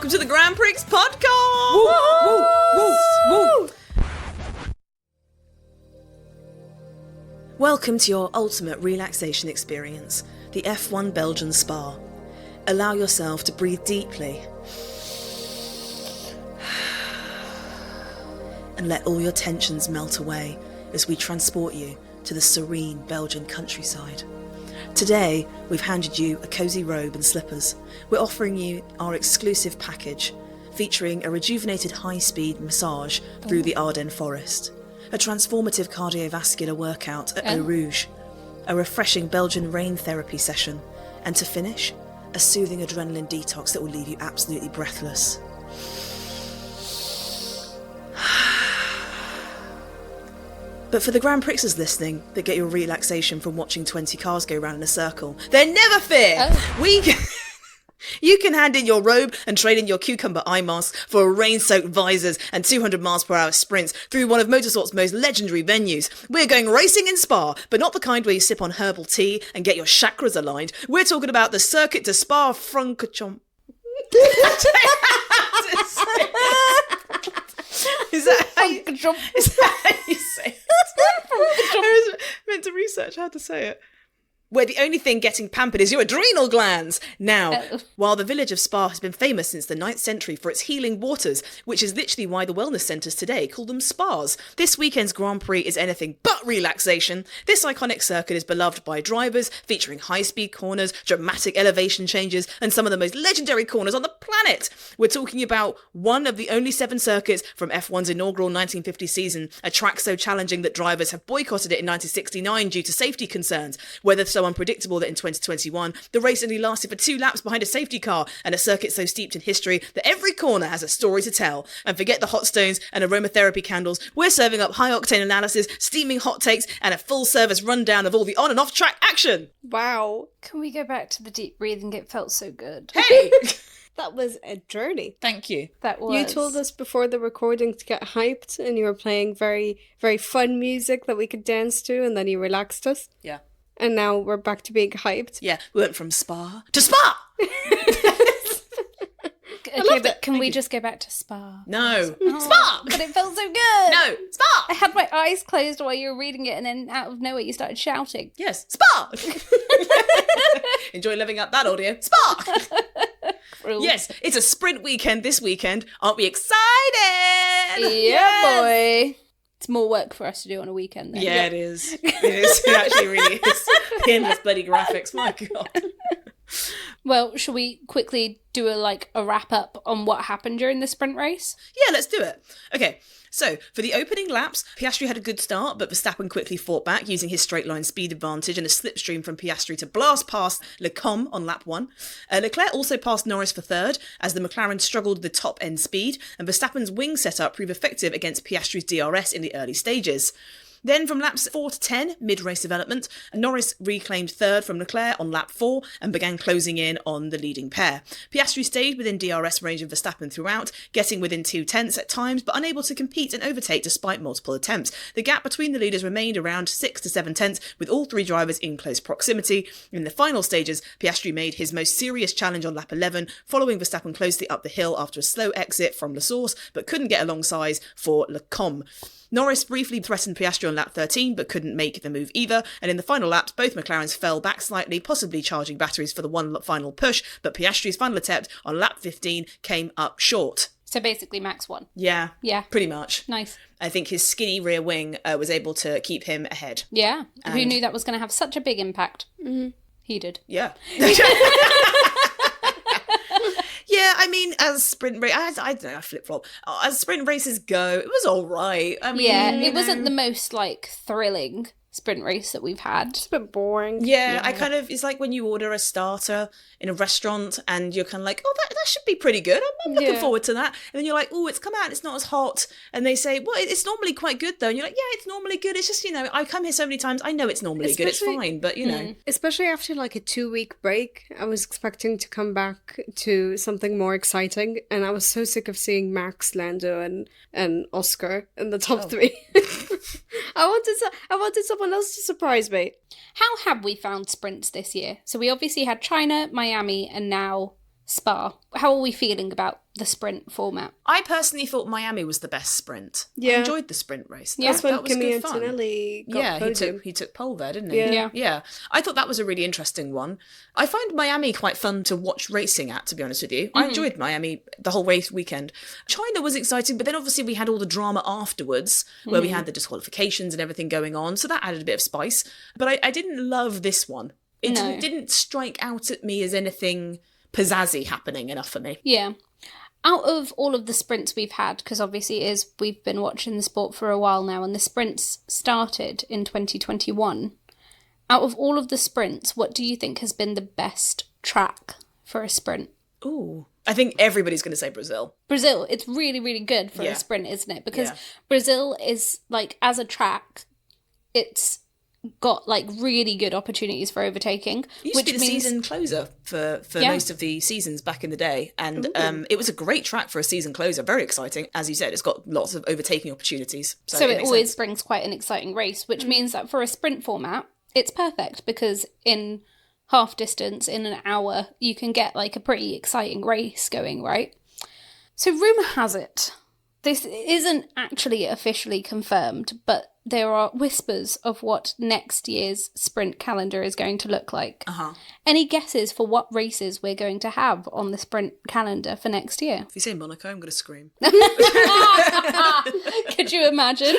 welcome to the Grand Prix podcast! Woo, woo, woo, woo. Welcome to your ultimate relaxation experience, the F1 Belgian Spa. Allow yourself to breathe deeply and let all your tensions melt away as we transport you to the serene Belgian countryside. Today, we've handed you a cosy robe and slippers. We're offering you our exclusive package, featuring a rejuvenated high-speed massage through the Ardennes forest, a transformative cardiovascular workout at Eau Rouge, a refreshing Belgian rain therapy session, and to finish, a soothing adrenaline detox that will leave you absolutely breathless. But for the Grand Prixers listening that get your relaxation from watching 20 cars go round in a circle, then never fear! You can hand in your robe and trade in your cucumber eye mask for rain-soaked visors and 200 miles per hour sprints through one of motorsport's most legendary venues. We're going racing in Spa, but not the kind where you sip on herbal tea and get your chakras aligned. We're talking about the Circuit de Spa-Francorchamps. Is that how you say it? I was meant to research how to say it. Where the only thing getting pampered is your adrenal glands. Now, while the village of Spa has been famous since the 9th century for its healing waters, which is literally why the wellness centres today call them spas, this weekend's Grand Prix is anything but relaxation. This iconic circuit is beloved by drivers, featuring high-speed corners, dramatic elevation changes, and some of the most legendary corners on the planet. We're talking about one of the only 7 circuits from F1's inaugural 1950 season, a track so challenging that drivers have boycotted it in 1969 due to safety concerns, whether so unpredictable that in 2021 the race only lasted for 2 laps behind a safety car, and a circuit so steeped in history that every corner has a story to tell. And forget the hot stones and aromatherapy candles, we're serving up high octane analysis, steaming hot takes, and a full service rundown of all the on and off track action. Wow. Can we go back to the deep breathing? It felt so good. Hey! That was a journey. Thank you. That was. You told us before the recording to get hyped, and you were playing very, very fun music that we could dance to, and then you relaxed us. Yeah. And now we're back to being hyped. Yeah, we went from Spa to Spa! Okay, but can we just go back to Spa? No. Oh, Spa! But it felt so good. No. Spa! I had my eyes closed while you were reading it, and then out of nowhere you started shouting. Yes. Spa! Enjoy living up that audio. Spa! Cruel. Yes, it's a sprint weekend this weekend. Aren't we excited? Yeah, Yes! boy. It's more work for us to do on a weekend then. Yeah, it is. It is. It actually really is. The endless bloody graphics. My God. Well, shall we quickly do a wrap up on what happened during the sprint race? Yeah, let's do it. Okay, so for the opening laps, Piastri had a good start, but Verstappen quickly fought back using his straight line speed advantage and a slipstream from Piastri to blast past Leclerc on lap 1. Leclerc also passed Norris for third as the McLaren struggled with the top end speed, and Verstappen's wing setup proved effective against Piastri's DRS in the early stages. Then from laps 4 to 10, mid-race development, Norris reclaimed third from Leclerc on lap 4 and began closing in on the leading pair. Piastri stayed within DRS range of Verstappen throughout, getting within 2 tenths at times, but unable to compete and overtake despite multiple attempts. The gap between the leaders remained around 6 to 7 tenths, with all 3 drivers in close proximity. In the final stages, Piastri made his most serious challenge on lap 11, following Verstappen closely up the hill after a slow exit from La Source, but couldn't get alongside for Leclerc. Norris briefly threatened Piastri on lap 13, but couldn't make the move either, and in the final laps, both McLarens fell back slightly, possibly charging batteries for the one final push, but Piastri's final attempt on lap 15 came up short. So basically Max won. Yeah, pretty much. Nice. I think his skinny rear wing was able to keep him ahead. Yeah. Who knew that was going to have such a big impact? Mm-hmm. He did. Yeah. Yeah, I mean, as sprint race, I don't know, I flip-flop. As sprint races go, it was all right. I mean, yeah, it wasn't the most, thrilling sprint race that we've had. It's a bit boring. Yeah, I kind of, it's like when you order a starter in a restaurant and you're kind of like, oh, that should be pretty good. I'm looking forward to that. And then you're like, oh, it's come out and it's not as hot. And they say, well, it's normally quite good though. And you're like, yeah, it's normally good. It's just, I come here so many times. I know it's normally good. It's fine. But, Especially after a 2-week break, I was expecting to come back to something more exciting. And I was so sick of seeing Max, Lando and Oscar in the top 3. I wanted someone else to surprise me. How have we found sprints this year? So we obviously had China, Miami, and now Spa. How are we feeling about the sprint format? I personally thought Miami was the best sprint. I Yeah. enjoyed the sprint race. That's when that was Kimi good fun. Antonelli got Yeah, podium. he took pole there, didn't he? Yeah. Yeah. I thought that was a really interesting one. I find Miami quite fun to watch racing at, to be honest with you. I enjoyed Miami the whole race weekend. China was exciting, but then obviously we had all the drama afterwards where we had the disqualifications and everything going on. So that added a bit of spice. But I didn't love this one. It didn't strike out at me as anything pizzazzy happening enough for me. Yeah. Out of all of the sprints we've had, because obviously we've been watching the sport for a while now, and the sprints started in 2021. Out of all of the sprints, what do you think has been the best track for a sprint? Ooh. I think everybody's going to say Brazil. Brazil, it's really, really good for a sprint, isn't it? Because Brazil is, like, as a track, it's got, like, really good opportunities for overtaking. It used to be the season closer for most of the seasons back in the day. And it was a great track for a season closer. Very exciting. As you said, it's got lots of overtaking opportunities. So it always brings quite an exciting race, which means that for a sprint format, it's perfect because in half distance, in an hour, you can get, like, a pretty exciting race going, right? So rumour has it, this isn't actually officially confirmed, but there are whispers of what next year's sprint calendar is going to look like. Any guesses for what races we're going to have on the sprint calendar for next year? If you say Monaco, I'm going to scream. Could you imagine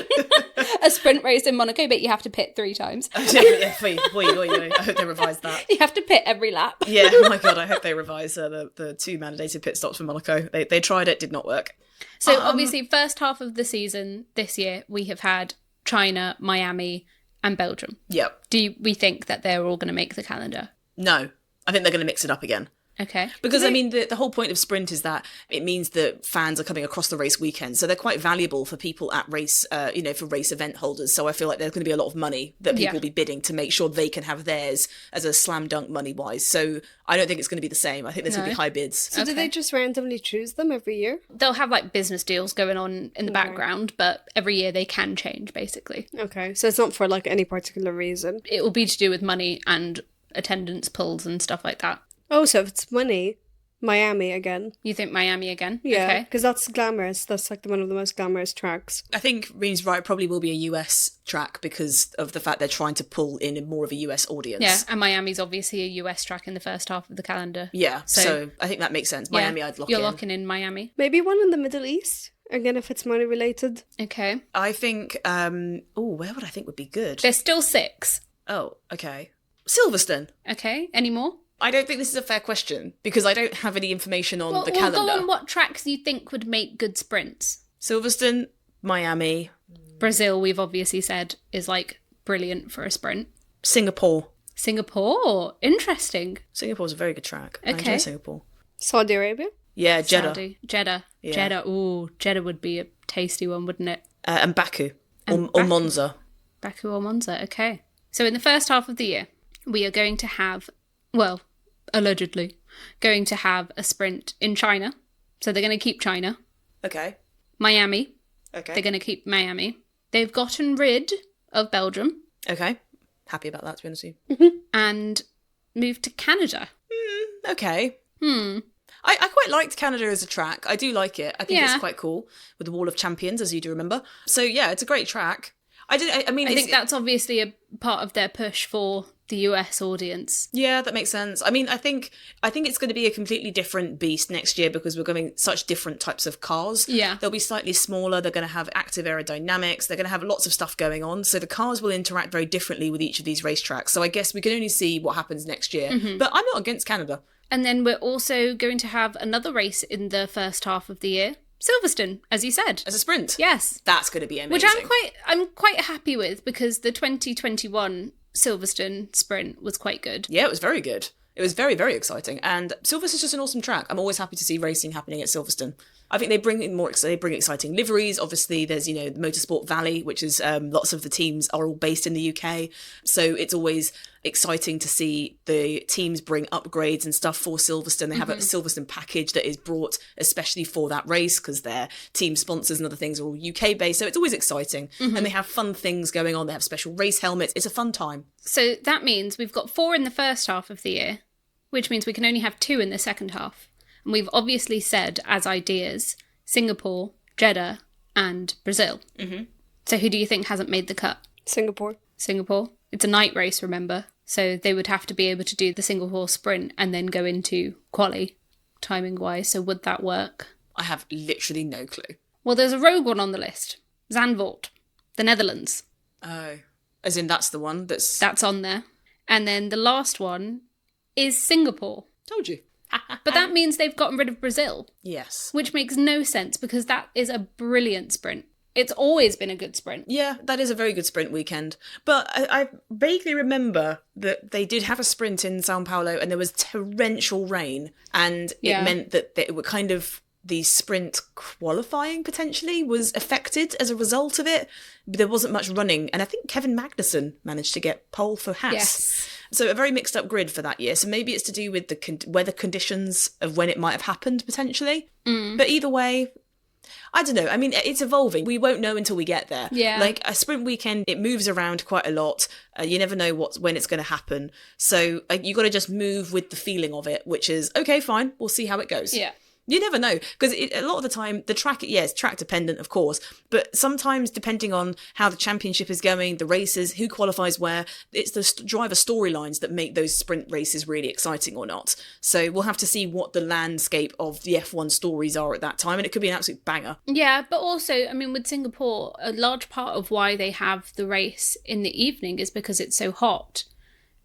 a sprint race in Monaco, but you have to pit 3 times? I hope they revise that. You have to pit every lap. Yeah, oh my God, I hope they revise the 2 mandated pit stops for Monaco. They tried it, did not work. So obviously, first half of the season this year, we have had China, Miami, and Belgium. Yep. Do we think that they're all going to make the calendar? No, I think they're going to mix it up again. Okay. Because, I mean, the whole point of sprint is that it means that fans are coming across the race weekend. So they're quite valuable for people at race, for race event holders. So I feel like there's going to be a lot of money that people will be bidding to make sure they can have theirs as a slam dunk money-wise. So I don't think it's going to be the same. I think there's going to be high bids. So do they just randomly choose them every year? They'll have, like, business deals going on in the background, but every year they can change, basically. Okay, so it's not for, like, any particular reason. It will be to do with money and attendance pulls and stuff like that. Oh, so if it's money, Miami again. You think Miami again? Yeah, because that's glamorous. That's like one of the most glamorous tracks. I think Reem's right, probably will be a US track because of the fact they're trying to pull in more of a US audience. Yeah, and Miami's obviously a US track in the first half of the calendar. Yeah, so I think that makes sense. Miami, I'd lock in. You're locking in Miami. Maybe one in the Middle East, again, if it's money related. Okay. I think, where would I think would be good? There's still 6. Oh, okay. Silverstone. Okay, any more? I don't think this is a fair question because I don't have any information on the calendar. We'll go on what tracks you think would make good sprints. Silverstone, Miami. Brazil, we've obviously said, is, like, brilliant for a sprint. Singapore. Singapore, interesting. Singapore's a very good track. I Okay. enjoy Singapore. Saudi Arabia? Yeah, Jeddah. Jeddah. Yeah. Jeddah. Ooh, Jeddah would be a tasty one, wouldn't it? And Baku. And Or Baku. Monza. Baku or Monza, okay. So in the first half of the year, we are going to have, well, allegedly, going to have a sprint in China. So they're going to keep China. Okay. Miami. Okay. They're going to keep Miami. They've gotten rid of Belgium Okay. Happy about that, to be honest with you. and moved to Canada. Okay. I quite liked Canada as a track. I do like it. I think it's quite cool with the Wall of Champions, as you do remember. So yeah, it's a great track. I think that's obviously a part of their push for the US audience. Yeah, that makes sense. I mean, I think it's going to be a completely different beast next year because we're going such different types of cars. Yeah. They'll be slightly smaller. They're going to have active aerodynamics. They're going to have lots of stuff going on. So the cars will interact very differently with each of these racetracks. So I guess we can only see what happens next year. But I'm not against Canada. And then we're also going to have another race in the first half of the year. Silverstone, as you said. As a sprint. Yes. That's going to be amazing. Which I'm quite happy with because the 2021 Silverstone sprint was quite good. Yeah, it was very good. It was very, very exciting. And Silverstone's just an awesome track. I'm always happy to see racing happening at Silverstone. I think they bring exciting liveries. Obviously, there's, the Motorsport Valley, which is lots of the teams are all based in the UK. So it's always exciting to see the teams bring upgrades and stuff for Silverstone. They have a Silverstone package that is brought especially for that race because their team sponsors and other things are all UK based. So it's always exciting. And they have fun things going on. They have special race helmets. It's a fun time. So that means we've got 4 in the first half of the year, which means we can only have 2 in the second half. And we've obviously said as ideas Singapore, Jeddah, and Brazil. Mm-hmm. So who do you think hasn't made the cut? Singapore. Singapore. It's a night race, remember? So they would have to be able to do the Singapore sprint and then go into quali, timing-wise. So would that work? I have literally no clue. Well, there's a rogue one on the list. Zandvoort, the Netherlands. Oh. As in that's the one that's... That's on there. And then the last one is Singapore. Told you. But that means they've gotten rid of Brazil. Yes. Which makes no sense because that is a brilliant sprint. It's always been a good sprint. Yeah, that is a very good sprint weekend. But I vaguely remember that they did have a sprint in Sao Paulo and there was torrential rain. And it meant that it were kind of... the sprint qualifying potentially was affected as a result of it. There wasn't much running. And I think Kevin Magnussen managed to get pole for Haas. Yes. So a very mixed up grid for that year. So maybe it's to do with the weather conditions of when it might have happened potentially. But either way, I don't know. I mean, it's evolving. We won't know until we get there. Yeah. Like a sprint weekend, it moves around quite a lot. You never know when it's going to happen. So you got to just move with the feeling of it, which is, okay, fine, we'll see how it goes. Yeah. You never know, because a lot of the time, the track, it's track dependent, of course, but sometimes depending on how the championship is going, the races, who qualifies where, it's the driver storylines that make those sprint races really exciting or not. So we'll have to see what the landscape of the F1 stories are at that time, and it could be an absolute banger. Yeah, but also, I mean, with Singapore, a large part of why they have the race in the evening is because it's so hot.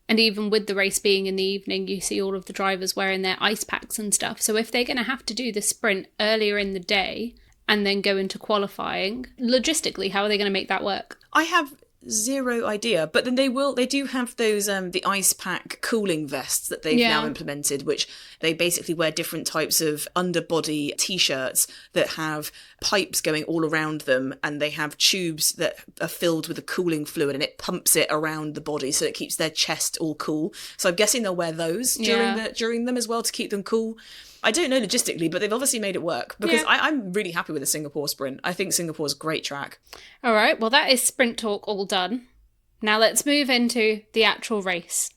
And even with the race being in the evening, you see all of the drivers wearing their ice packs and stuff. So if they're going to have to do the sprint earlier in the day and then go into qualifying, logistically, how are they going to make that work? I have zero idea, but then they do have those the ice pack cooling vests that they've now implemented, which they basically wear different types of underbody t-shirts that have pipes going all around them, and they have tubes that are filled with a cooling fluid and it pumps it around the body so it keeps their chest all cool. So I'm guessing they'll wear those during them as well to keep them cool. I don't know logistically, but they've obviously made it work because I'm really happy with the Singapore sprint. I think Singapore's a great track. All right, well, that is sprint talk all done. Now let's move into the actual race.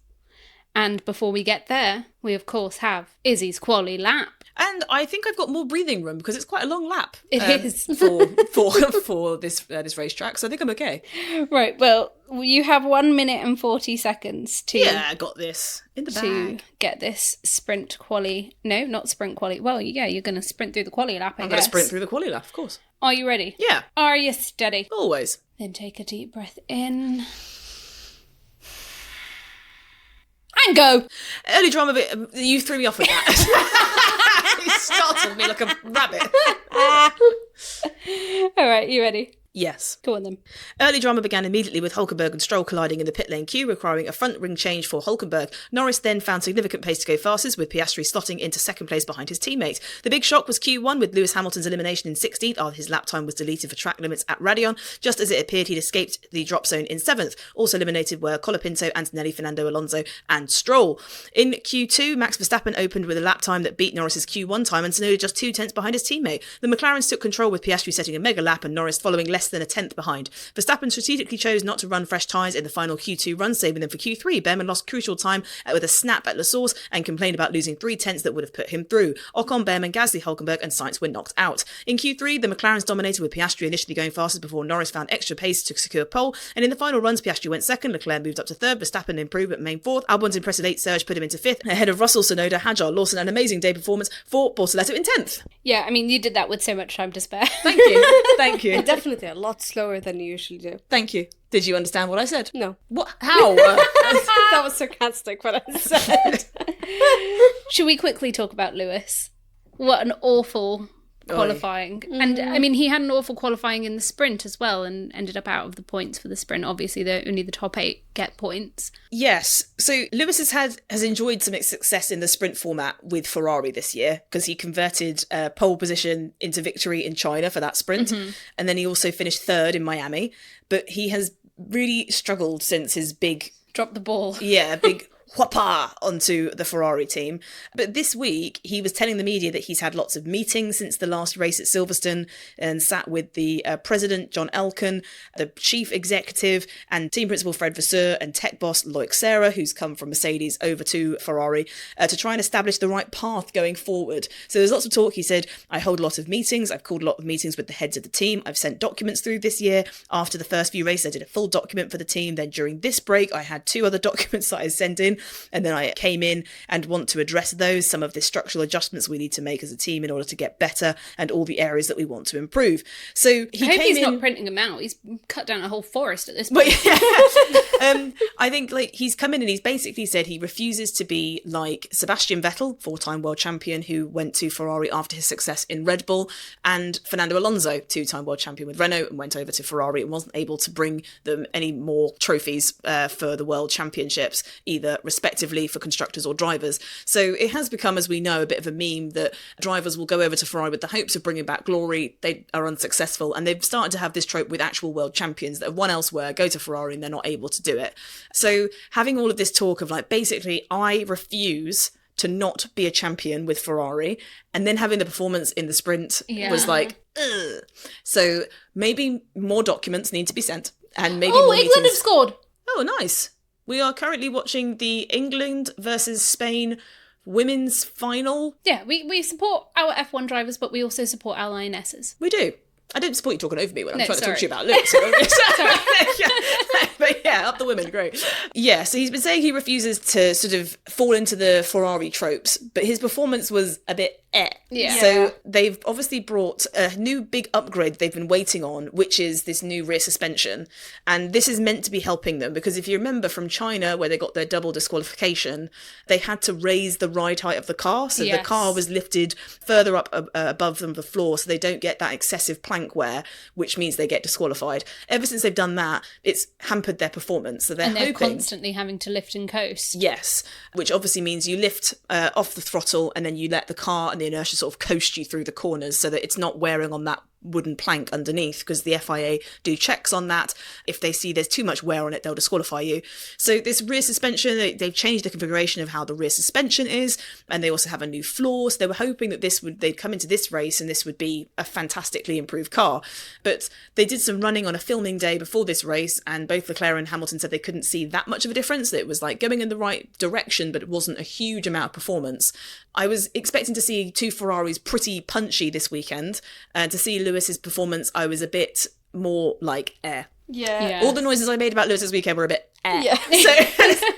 And before we get there, we of course have Izzy's quali lap. And I think I've got more breathing room because it's quite a long lap. It is for this racetrack, so I think I'm okay. Right, well, you have 1 minute and 40 seconds to... Yeah, I got this in the bag. To get this sprint quali... No, not sprint quali. Well, yeah, you're going to sprint through the quali lap, I guess. I'm going to sprint through the quali lap, of course. Are you ready? Yeah. Are you steady? Always. Then take a deep breath in... And go! Early drama bit, you threw me off with that. You startled me like a rabbit. All right, you ready? Yes. Go on then. Early drama began immediately with Hulkenberg and Stroll colliding in the pit lane queue, requiring a front ring change for Hulkenberg. Norris then found significant pace to go fastest, with Piastri slotting into second place behind his teammate. The big shock was Q1, with Lewis Hamilton's elimination in 16th after his lap time was deleted for track limits at Radion, just as it appeared he'd escaped the drop zone in 7th. Also eliminated were Colapinto, Antonelli, Fernando Alonso and Stroll. In Q2, Max Verstappen opened with a lap time that beat Norris's Q1 time and snowed just 2 tenths behind his teammate. The McLarens took control with Piastri setting a mega lap and Norris following less than a tenth behind. Verstappen strategically chose not to run fresh tyres in the final Q2 run, saving them for Q3. Behrman lost crucial time with a snap at La Source and complained about losing 3 tenths that would have put him through. Ocon, Behrman, Gasly, Hulkenberg and Sainz were knocked out. In Q3, the McLarens dominated with Piastri initially going fastest before Norris found extra pace to secure pole, and in the final runs Piastri went second, Leclerc moved up to third, Verstappen improved but remained fourth, Albon's impressive 8th surge put him into 5th, ahead of Russell, Tsunoda, Hadjar, Lawson, an amazing day performance for Bortoleto in 10th. Yeah, I mean, you did that with so much time to spare. Thank you. Thank you. Definitely a lot slower than you usually do. Thank you. Did you understand what I said? No. What? How? That was sarcastic, what I said. Should we quickly talk about Lewis? What an awful qualifying. And I mean, he had an awful qualifying in the sprint as well and ended up out of the points for the sprint. Obviously, only the top 8 get points. Yes. So Lewis has enjoyed some success in the sprint format with Ferrari this year because he converted pole position into victory in China for that sprint. Mm-hmm. And then he also finished 3rd in Miami. But he has really struggled since his big... Drop the ball. Yeah, big whoppa onto the Ferrari team. But this week, he was telling the media that he's had lots of meetings since the last race at Silverstone and sat with the president, John Elkann, the chief executive and team principal, Fred Vasseur, and tech boss, Loic Serra, who's come from Mercedes over to Ferrari, to try and establish the right path going forward. So there's lots of talk. He said, I hold a lot of meetings. I've called a lot of meetings with the heads of the team. I've sent documents through this year. After the first few races, I did a full document for the team. Then during this break, I had 2 other documents that I sent in. And then I came in and want to address those, some of the structural adjustments we need to make as a team in order to get better and all the areas that we want to improve. So I hope he's not printing them out. He's cut down a whole forest at this point. But, yeah. I think he's come in and he's basically said he refuses to be like Sebastian Vettel, 4-time world champion, who went to Ferrari after his success in Red Bull, and Fernando Alonso, 2-time world champion with Renault, and went over to Ferrari and wasn't able to bring them any more trophies for the world championships, either respectively for constructors or drivers. So it has become, as we know, a bit of a meme that drivers will go over to Ferrari with the hopes of bringing back glory. They are unsuccessful, and they've started to have this trope with actual world champions that have won elsewhere, go to Ferrari and they're not able to do it. So having all of this talk of basically, I refuse to not be a champion with Ferrari, and then having the performance in the sprint was ugh. So maybe more documents need to be sent, and maybe more England meetings. have scored. Oh, nice. We are currently watching the England versus Spain women's final. Yeah, we support our F1 drivers, but we also support our Lionesses. We do. I don't support you talking over me when I'm trying to talk to you about sorry. Luke. Sorry. But yeah, up the women, great. Yeah, so he's been saying he refuses to sort of fall into the Ferrari tropes, but his performance was a bit Yeah. So they've obviously brought a new big upgrade they've been waiting on, which is this new rear suspension. And this is meant to be helping them, because if you remember from China, where they got their double disqualification, they had to raise the ride height of the car. So the car was lifted further up above them, the floor, so they don't get that excessive plank wear, which means they get disqualified. Ever since they've done that, it's hampered their performance. So they're hoping... constantly having to lift and coast. Yes, which obviously means you lift off the throttle and then you let the car and the inertia sort of coast you through the corners so that it's not wearing on that wooden plank underneath, because the FIA do checks on that. If they see there's too much wear on it, they'll disqualify you. So this rear suspension, they've changed the configuration of how the rear suspension is, and they also have a new floor. So they were hoping that they'd come into this race and this would be a fantastically improved car. But they did some running on a filming day before this race, and both Leclerc and Hamilton said they couldn't see that much of a difference. It was going in the right direction, but it wasn't a huge amount of performance. I was expecting to see 2 Ferraris pretty punchy this weekend, and to see Lewis's performance, I was a bit more Yeah. All the noises I made about Lewis this weekend were a bit Yeah. So,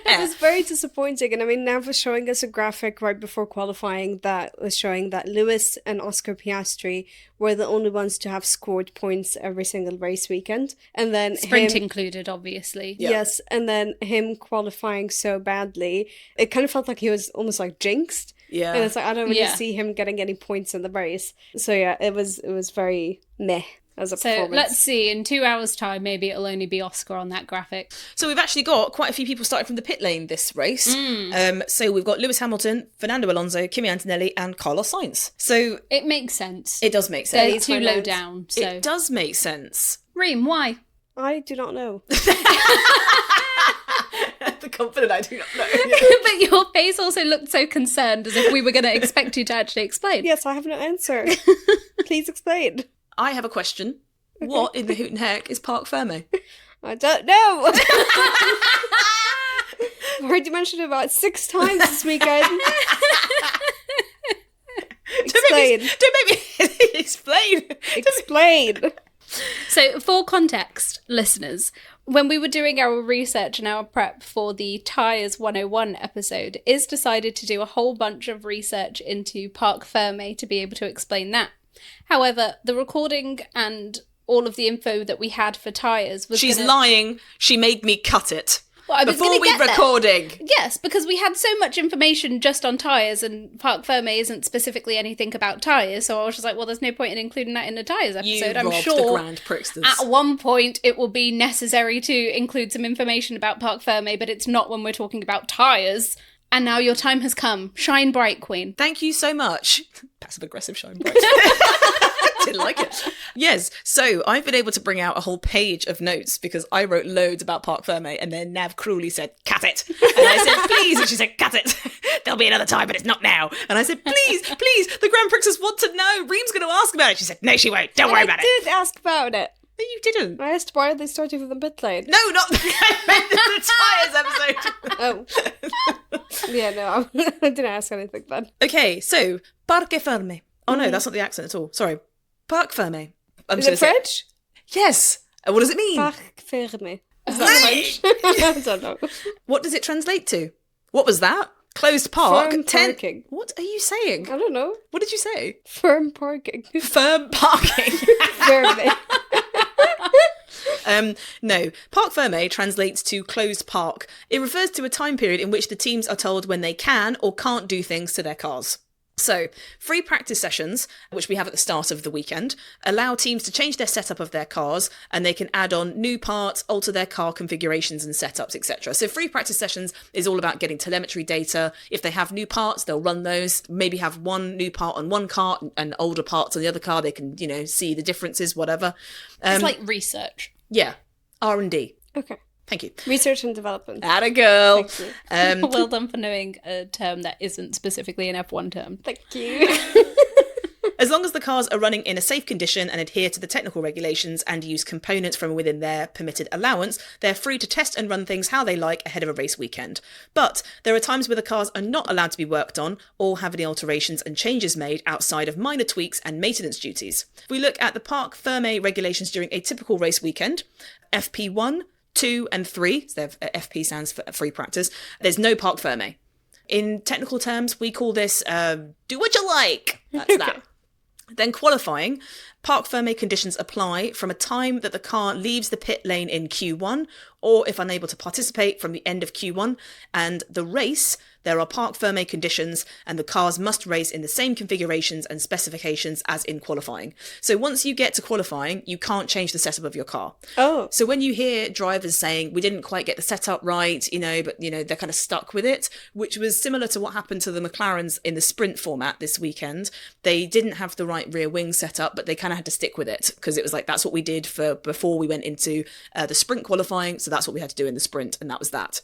It was very disappointing. And I mean, Nav was showing us a graphic right before qualifying that was showing that Lewis and Oscar Piastri were the only ones to have scored points every single race weekend. And then Sprint included, obviously. Yeah. Yes, and then him qualifying so badly, it kind of felt like he was almost jinxed. Yeah. And it's I don't really see him getting any points in the race. So yeah, it was very meh as a performance. So let's see, in 2 hours' time, maybe it'll only be Oscar on that graphic. So we've actually got quite a few people starting from the pit lane this race. So we've got Lewis Hamilton, Fernando Alonso, Kimi Antonelli and Carlos Sainz. So it makes sense. it does make They're sense. too low down. So. It does make sense. Reem, why? I do not know. The confident I do not know. But your face also looked so concerned, as if we were going to expect you to actually explain. Yes, I have no answer. Please explain. I have a question. Okay. What in the hoot and heck is Parc Ferme? I don't know. I've already mentioned it about 6 times this weekend. Explain. Don't make me explain. Explain. So, for context, listeners, when we were doing our research and our prep for the Tyres 101 episode, Iz decided to do a whole bunch of research into Parc Ferme to be able to explain that. However, the recording and all of the info that we had for tyres was She's lying. She made me cut it. Well, before we recording. Yes, because we had so much information just on tyres, and Parc Ferme isn't specifically anything about tyres, so I was just like, well, there's no point in including that in the tyres episode. You I'm robbed sure the Grand Prixsters. at one point it will be necessary to include some information about Parc Ferme, but it's not when we're talking about tyres. And now your time has come. Shine bright, Queen. Thank you so much. Passive aggressive shine bright. Didn't like it. Yes, so I've been able to bring out a whole page of notes because I wrote loads about Parc Fermé, and then Nav cruelly said, cut it. And I said, please. And she said, cut it. There'll be another time, but it's not now. And I said, please, the Grand Prixers want to know. Reem's going to ask about it. She said, no, she won't. Don't worry about it. I did ask about it. No, you didn't. I asked why are they starting from the pit lane? No, not the tyres episode. Yeah, no, I didn't ask anything then. Okay, so, Parc Fermé. Oh no, that's not the accent at all. Sorry. Parc Fermé. Is it French? Yes. What does it mean? Parc Fermé. Is that French? I don't know. What does it translate to? What was that? Closed park? Firm parking. What are you saying? I don't know. What did you say? Firm parking. Firm parking. Fermé. No, Parc Fermé translates to closed park. It refers to a time period in which the teams are told when they can or can't do things to their cars. So, free practice sessions, which we have at the start of the weekend, allow teams to change their setup of their cars, and they can add on new parts, alter their car configurations and setups, etc. So free practice sessions is all about getting telemetry data. If they have new parts, they'll run those, maybe have one new part on one car and older parts on the other car. They can, see the differences, whatever. It's like research. Yeah, R&D. Okay. Thank you. Research and development. Atta girl. Thank you. Well done for knowing a term that isn't specifically an F1 term. Thank you. As long as the cars are running in a safe condition and adhere to the technical regulations and use components from within their permitted allowance, they're free to test and run things how they like ahead of a race weekend. But there are times where the cars are not allowed to be worked on or have any alterations and changes made outside of minor tweaks and maintenance duties. If we look at the Parc Fermé regulations during a typical race weekend, FP1, 2 and 3, so FP stands for free practice, there's no Parc Fermé. In technical terms, we call this do what you like. That's that. Then qualifying, Parc Fermé conditions apply from a time that the car leaves the pit lane in Q1, or if unable to participate, from the end of Q1, and the race, there are Parc Fermé conditions and the cars must race in the same configurations and specifications as in qualifying. So once you get to qualifying, you can't change the setup of your car. Oh. So when you hear drivers saying, we didn't quite get the setup right, but they're kind of stuck with it, which was similar to what happened to the McLarens in the sprint format this weekend. They didn't have the right rear wing set up, but they kind of had to stick with it because it was like, that's what we did for before we went into the sprint qualifying. So that's what we had to do in the sprint, and that was that.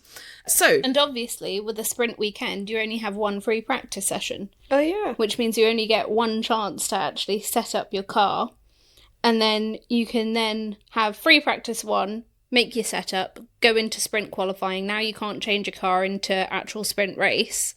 So, and obviously with the sprint weekend, you only have one free practice session. Oh yeah. Which means you only get one chance to actually set up your car. And then you can then have free practice 1, make your setup, go into sprint qualifying. Now you can't change your car into actual sprint race.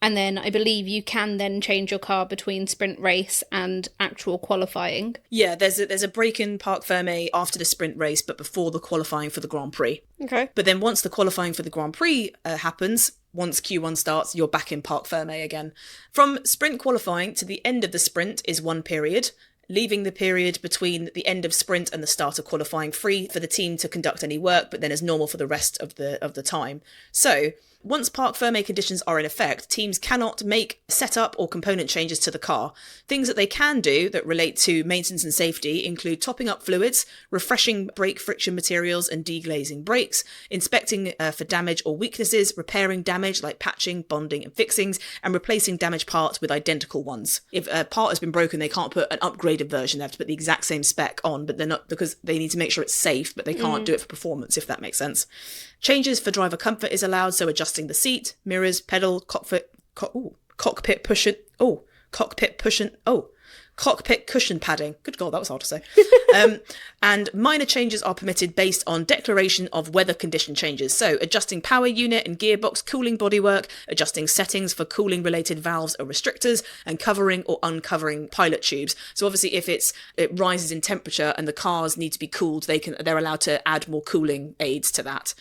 And then I believe you can then change your car between sprint race and actual qualifying. Yeah, there's a break in Parc Fermé after the sprint race, but before the qualifying for the Grand Prix. Okay. But then once the qualifying for the Grand Prix happens, once Q1 starts, you're back in Parc Fermé again. From sprint qualifying to the end of the sprint is one period, leaving the period between the end of sprint and the start of qualifying free for the team to conduct any work, but then as normal for the rest of the time. So once Parc Fermé conditions are in effect, teams cannot make setup or component changes to the car. Things that they can do that relate to maintenance and safety include topping up fluids, refreshing brake friction materials and deglazing brakes, inspecting for damage or weaknesses, repairing damage like patching, bonding and fixings, and replacing damaged parts with identical ones. If a part has been broken, they can't put an upgraded version. They have to put the exact same spec on, but they're not, because they need to make sure it's safe, but they can't do it for performance, if that makes sense. Changes for driver comfort is allowed, so adjusting the seat, mirrors, pedal, cockpit cushion padding. Good God, that was hard to say. And minor changes are permitted based on declaration of weather condition changes. So adjusting power unit and gearbox cooling bodywork, adjusting settings for cooling related valves or restrictors, and covering or uncovering pilot tubes. So obviously if it rises in temperature and the cars need to be cooled, they're allowed to add more cooling aids to that.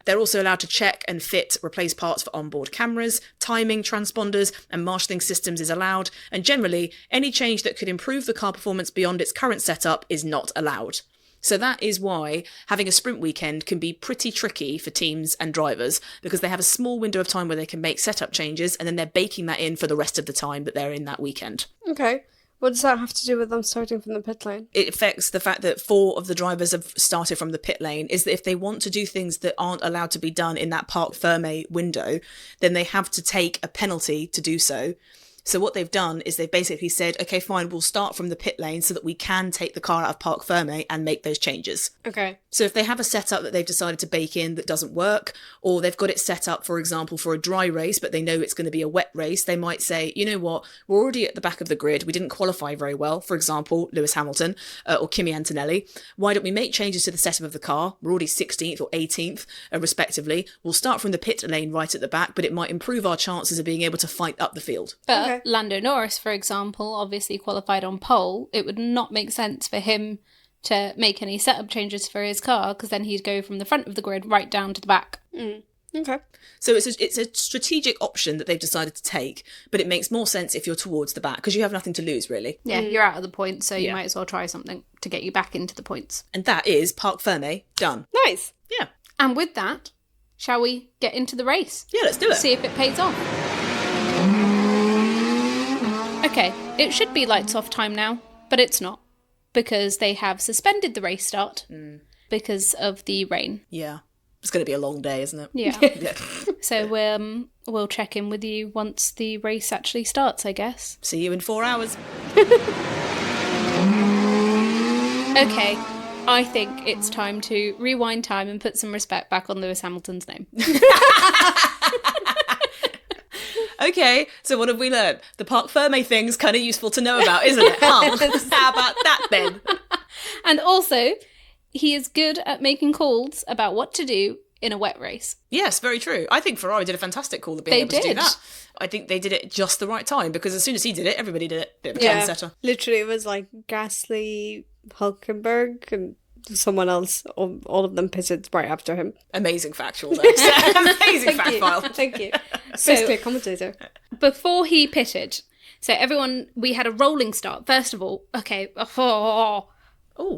They're also allowed to check and replace parts for onboard cameras, timing, transponders, and marshalling systems is allowed, and generally, any change that could improve the car performance beyond its current setup is not allowed. So that is why having a sprint weekend can be pretty tricky for teams and drivers, because they have a small window of time where they can make setup changes, and then they're baking that in for the rest of the time that they're in that weekend. Okay. What does that have to do with them starting from the pit lane? It affects the fact that 4 of the drivers have started from the pit lane, is that if they want to do things that aren't allowed to be done in that Parc Fermé window, then they have to take a penalty to do so. So what they've done is they've basically said, okay, fine, we'll start from the pit lane so that we can take the car out of Parc Fermé and make those changes. Okay. So if they have a setup that they've decided to bake in that doesn't work, or they've got it set up, for example, for a dry race, but they know it's going to be a wet race, they might say, you know what, we're already at the back of the grid. We didn't qualify very well, for example, Lewis Hamilton or Kimi Antonelli. Why don't we make changes to the setup of the car? We're already 16th or 18th, respectively. We'll start from the pit lane right at the back, but it might improve our chances of being able to fight up the field. But Lando Norris, for example, obviously qualified on pole. It would not make sense for him to make any setup changes for his car, because then he'd go from the front of the grid right down to the back. Okay. So it's a strategic option that they've decided to take, but it makes more sense if you're towards the back, because you have nothing to lose, really. Yeah, you're out of the points, so you might as well try something to get you back into the points. And that is Parc Fermé done. Nice. Yeah. And with that, shall we get into the race? Yeah, let's do it. See if it pays off. Okay, it should be lights off time now, but it's not, because they have suspended the race start because of the rain. Yeah. It's going to be a long day, isn't it? Yeah. Yeah. So we'll check in with you once the race actually starts, I guess. See you in 4 hours. Okay, I think it's time to rewind time and put some respect back on Lewis Hamilton's name. Okay, so what have we learned? The Parc Fermé thing's kind of useful to know about, isn't it? How about that then? And also, he is good at making calls about what to do in a wet race. Yes, very true. I think Ferrari did a fantastic call of being able to do did. that. I think they did it just the right time, because as soon as he did it, everybody did it. Bit of a Yeah. trendsetter. Literally, it was like Gasly, Hulkenberg, and someone else. All of them pitted right after him. Amazing factual there. Amazing fact file. Thank you. So- Basically a commentator. Before he pitted, so everyone, we had a rolling start. First of all, okay,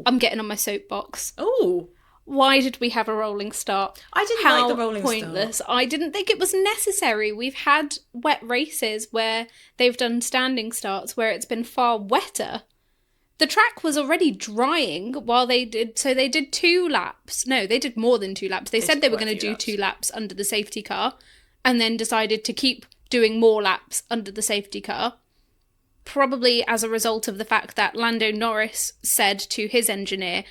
I'm getting on my soapbox. Oh, Why did we have a rolling start? I didn't How like the rolling pointless. start. I didn't think it was necessary. We've had wet races where they've done standing starts where it's been far wetter. The track was already drying while they did, so they did 2 laps. No, they did more than 2 laps. They said did they were quite a going to few do laps. 2 laps under the safety car and then decided to keep doing more laps under the safety car. Probably as a result of the fact that Lando Norris said to his engineer,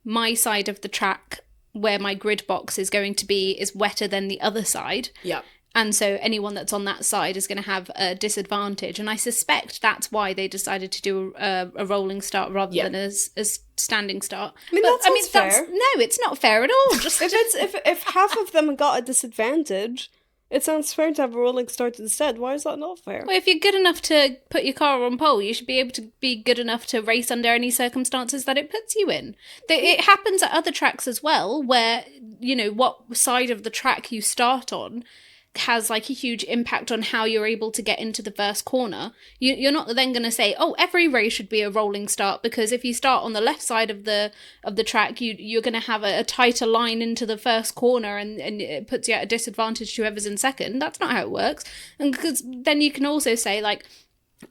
my side of the track where my grid box is going to be is wetter than the other side. Yeah. And so anyone that's on that side is going to have a disadvantage. And I suspect that's why they decided to do a rolling start rather than a standing start. I mean, that sounds fair. No, it's not fair at all. Just If half of them got a disadvantage, it sounds fair to have a rolling start instead. Why is that not fair? Well, if you're good enough to put your car on pole, you should be able to be good enough to race under any circumstances that it puts you in. It happens at other tracks as well, where, you know, what side of the track you start on has like a huge impact on how you're able to get into the first corner. You're not then going to say, oh, every race should be a rolling start, because if you start on the left side of the track, you're going to have a tighter line into the first corner, and it puts you at a disadvantage to whoever's in second. That's not how it works. And because then you can also say like,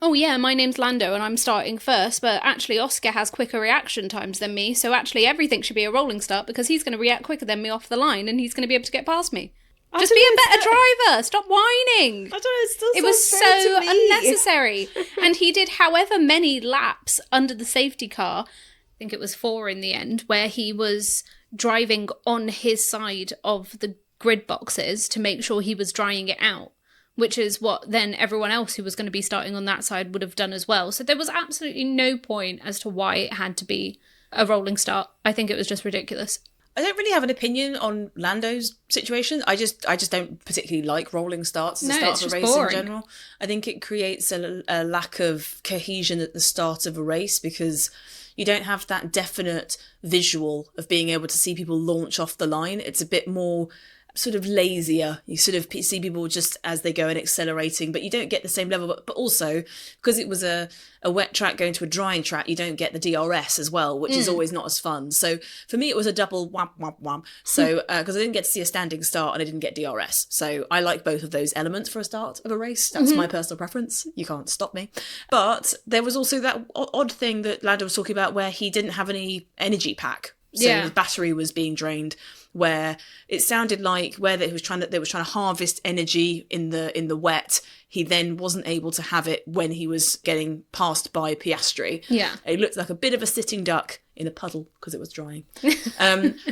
oh yeah, my name's Lando and I'm starting first, but actually Oscar has quicker reaction times than me, so actually everything should be a rolling start because he's going to react quicker than me off the line and he's going to be able to get past me. Just be a better driver. Stop whining. I don't know, It was so unnecessary. And he did however many laps under the safety car, I think it was 4 in the end, where he was driving on his side of the grid boxes to make sure he was drying it out, which is what then everyone else who was going to be starting on that side would have done as well. So there was absolutely no point as to why it had to be a rolling start. I think it was just ridiculous. I don't really have an opinion on Lando's situation. I just don't particularly like rolling starts as a start of a race in general. I think it creates a lack of cohesion at the start of a race because you don't have that definite visual of being able to see people launch off the line. It's a bit more sort of lazier. You sort of see people just as they go and accelerating, but you don't get the same level. But also, because it was a wet track going to a drying track, you don't get the DRS as well, which is always not as fun. So for me, it was a double wham, wham, wham. So, because I didn't get to see a standing start and I didn't get DRS. So I like both of those elements for a start of a race. That's my personal preference. You can't stop me. But there was also that odd thing that Lando was talking about where he didn't have any energy pack. So Yeah. his battery was being drained, where it sounded like where they were trying to harvest energy in the wet. He then wasn't able to have it when he was getting passed by Piastri. Yeah. It looked like a bit of a sitting duck in a puddle because it was drying,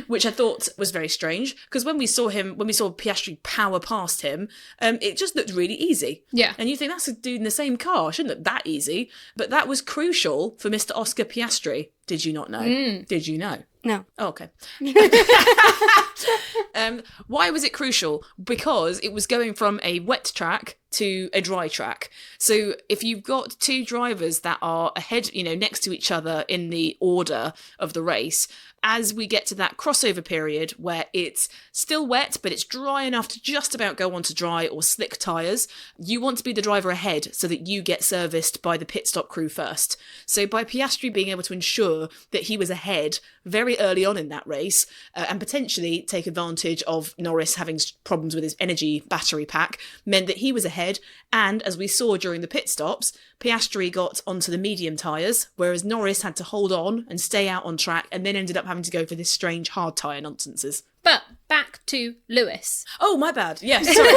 which I thought was very strange. Because when we saw Piastri power past him, it just looked really easy. Yeah. And you think that's a dude in the same car. Shouldn't look that easy. But that was crucial for Mr. Oscar Piastri. Did you not know? Did you know? No. Oh, okay. Why was it crucial? Because it was going from a wet track to a dry track. So if you've got two drivers that are ahead, next to each other in the order of the race, as we get to that crossover period where it's still wet, but it's dry enough to just about go onto dry or slick tyres, you want to be the driver ahead so that you get serviced by the pit stop crew first. So by Piastri being able to ensure that he was ahead very early on in that race and potentially take advantage of Norris having problems with his energy battery pack, meant that he was ahead. And as we saw during the pit stops, Piastri got onto the medium tyres, whereas Norris had to hold on and stay out on track and then ended up having to go for this strange hard tyre nonsenses. But back to Lewis. Oh, my bad. Yes, sorry.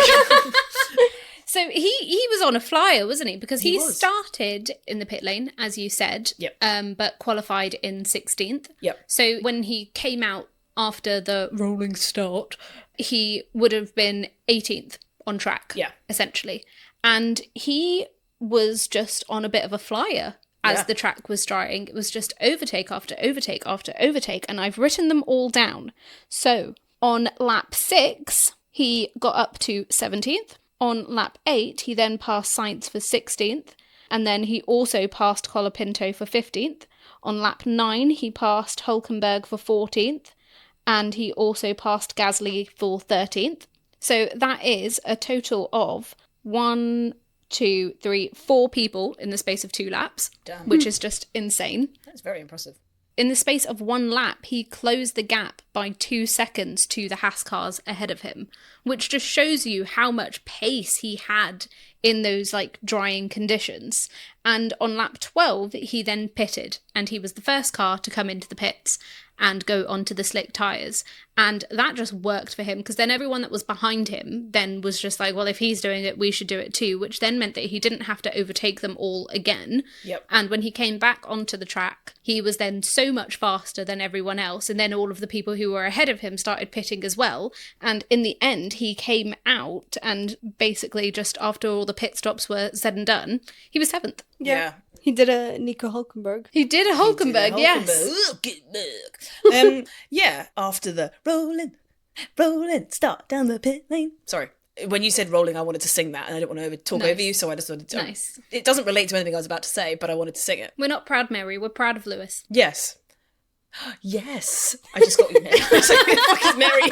So he was on a flyer, wasn't he? Because he was. started in the pit lane, as you said, Yep. but qualified in 16th. Yep. So when he came out after the rolling start, he would have been 18th on track, Yeah. essentially. And he was just on a bit of a flyer as Yeah. the track was drying. It was just overtake after overtake after overtake, and I've written them all down. So on lap 6, he got up to 17th. On lap 8, he then passed Sainz for 16th, and then he also passed Colapinto for 15th. On lap 9, he passed Hulkenberg for 14th, and he also passed Gasly for 13th. So that is a total of 4 people in the space of 2 laps, Damn. which is just insane. That's very impressive. In the space of 1 lap, he closed the gap by 2 seconds to the Haas cars ahead of him, which just shows you how much pace he had in those drying conditions. And on lap 12, he then pitted, and he was the first car to come into the pits and go onto the slick tyres. And that just worked for him, because then everyone that was behind him then was just like, well, if he's doing it, we should do it too, which then meant that he didn't have to overtake them all again. Yep. And when he came back onto the track, he was then so much faster than everyone else. And then all of the people who were ahead of him started pitting as well. And in the end, he came out and basically just after all the pit stops were said and done, he was 7th. Yeah. He did a Nico Hulkenberg. He did a Hulkenberg, yes. Yeah, after the rolling, start down the pit lane. Sorry. When you said rolling, I wanted to sing that, and I didn't want to talk Nice. over you, so I just wanted to... Nice. It doesn't relate to anything I was about to say, but I wanted to sing it. We're not proud, Mary. We're proud of Lewis. Yes. Yes. I just got you there. I was like, who the fuck is Mary?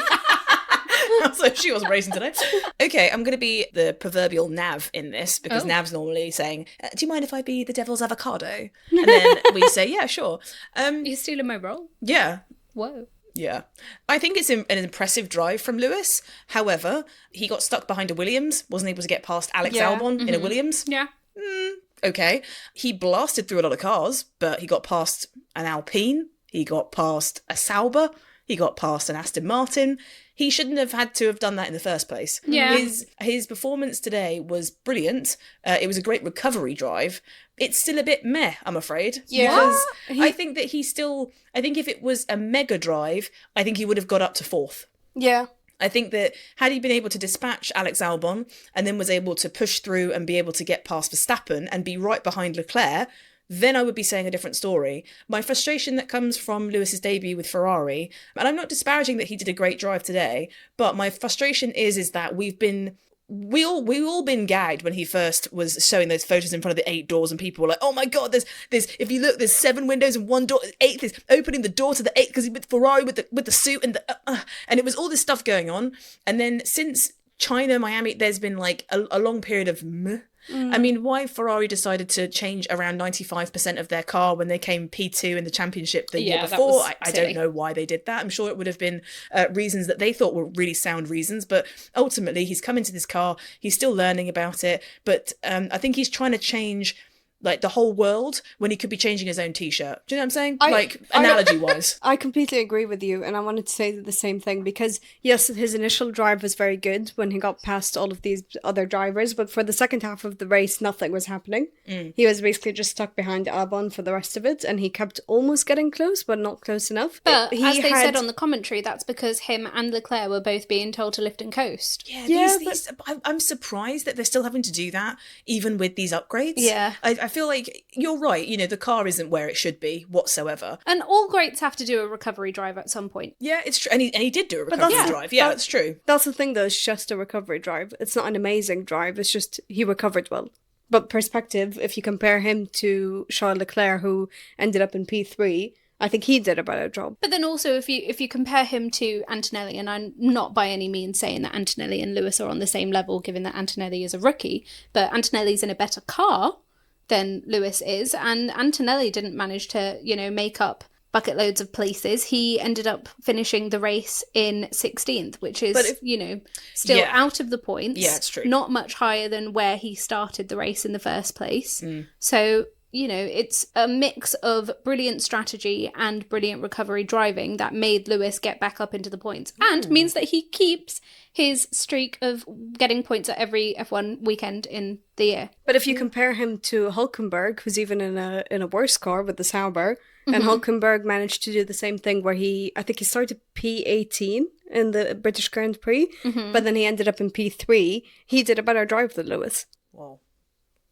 So she wasn't racing today. Okay, I'm going to be the proverbial Nav in this, because Nav's normally saying, do you mind if I be the devil's avocado? And then we say, yeah, sure. You're stealing my role? Yeah. Whoa. Yeah. I think it's an impressive drive from Lewis. However, he got stuck behind a Williams, wasn't able to get past Alex Albon in a Williams. Yeah. Okay. He blasted through a lot of cars, but he got past an Alpine. He got past a Sauber. He got past an Aston Martin. He shouldn't have had to have done that in the first place. Yeah. His performance today was brilliant. It was a great recovery drive. It's still a bit meh, I'm afraid. Yeah. Because I think that I think if it was a mega drive, I think he would have got up to 4th. Yeah. I think that had he been able to dispatch Alex Albon and then was able to push through and be able to get past Verstappen and be right behind Leclerc, then I would be saying a different story. My frustration that comes from Lewis's debut with Ferrari, and I'm not disparaging that he did a great drive today, but my frustration is that we all been gagged when he first was showing those photos in front of the 8 doors, and people were like, oh my god, there's if you look, there's 7 windows and 1 door, 8th is opening the door to the 8th because he's with Ferrari with the suit and and it was all this stuff going on. And then since China, Miami, there's been a long period of meh. I mean, why Ferrari decided to change around 95% of their car when they came P2 in the championship the year that before, was I silly. don't know why they did that. I'm sure it would have been reasons that they thought were really sound reasons, but ultimately he's come into this car, he's still learning about it, but I think he's trying to change like the whole world when he could be changing his own t-shirt. Do you know what I'm saying? I- Analogy-wise. I completely agree with you, and I wanted to say the same thing because, yes, his initial drive was very good when he got past all of these other drivers, but for the second half of the race, nothing was happening. He was basically just stuck behind Albon for the rest of it, and he kept almost getting close, but not close enough. But as they said on the commentary, that's because him and Leclerc were both being told to lift and coast. I'm surprised that they're still having to do that, even with these upgrades. Yeah. I feel like you're right. You know, the car isn't where it should be whatsoever. And all greats have to do a recovery drive at some point. Yeah, it's true. And he did do a recovery drive. Yeah, that's true. That's the thing, though, it's just a recovery drive. It's not an amazing drive, it's just he recovered well. But perspective, if you compare him to Charles Leclerc, who ended up in P3, I think he did a better job. But then also, if you compare him to Antonelli, and I'm not by any means saying that Antonelli and Lewis are on the same level, given that Antonelli is a rookie, but Antonelli's in a better car than Lewis is, and Antonelli didn't manage to, make up bucket loads of places. He ended up finishing the race in 16th, which is, still out of the points. Yeah, it's true. Not much higher than where he started the race in the first place. So, it's a mix of brilliant strategy and brilliant recovery driving that made Lewis get back up into the points, and means that he keeps his streak of getting points at every F1 weekend in the year. But if you compare him to Hulkenberg, who's even in a worse car with the Sauber, and Hulkenberg managed to do the same thing where I think he started P18 in the British Grand Prix, but then he ended up in P3. He did a better drive than Lewis. Well,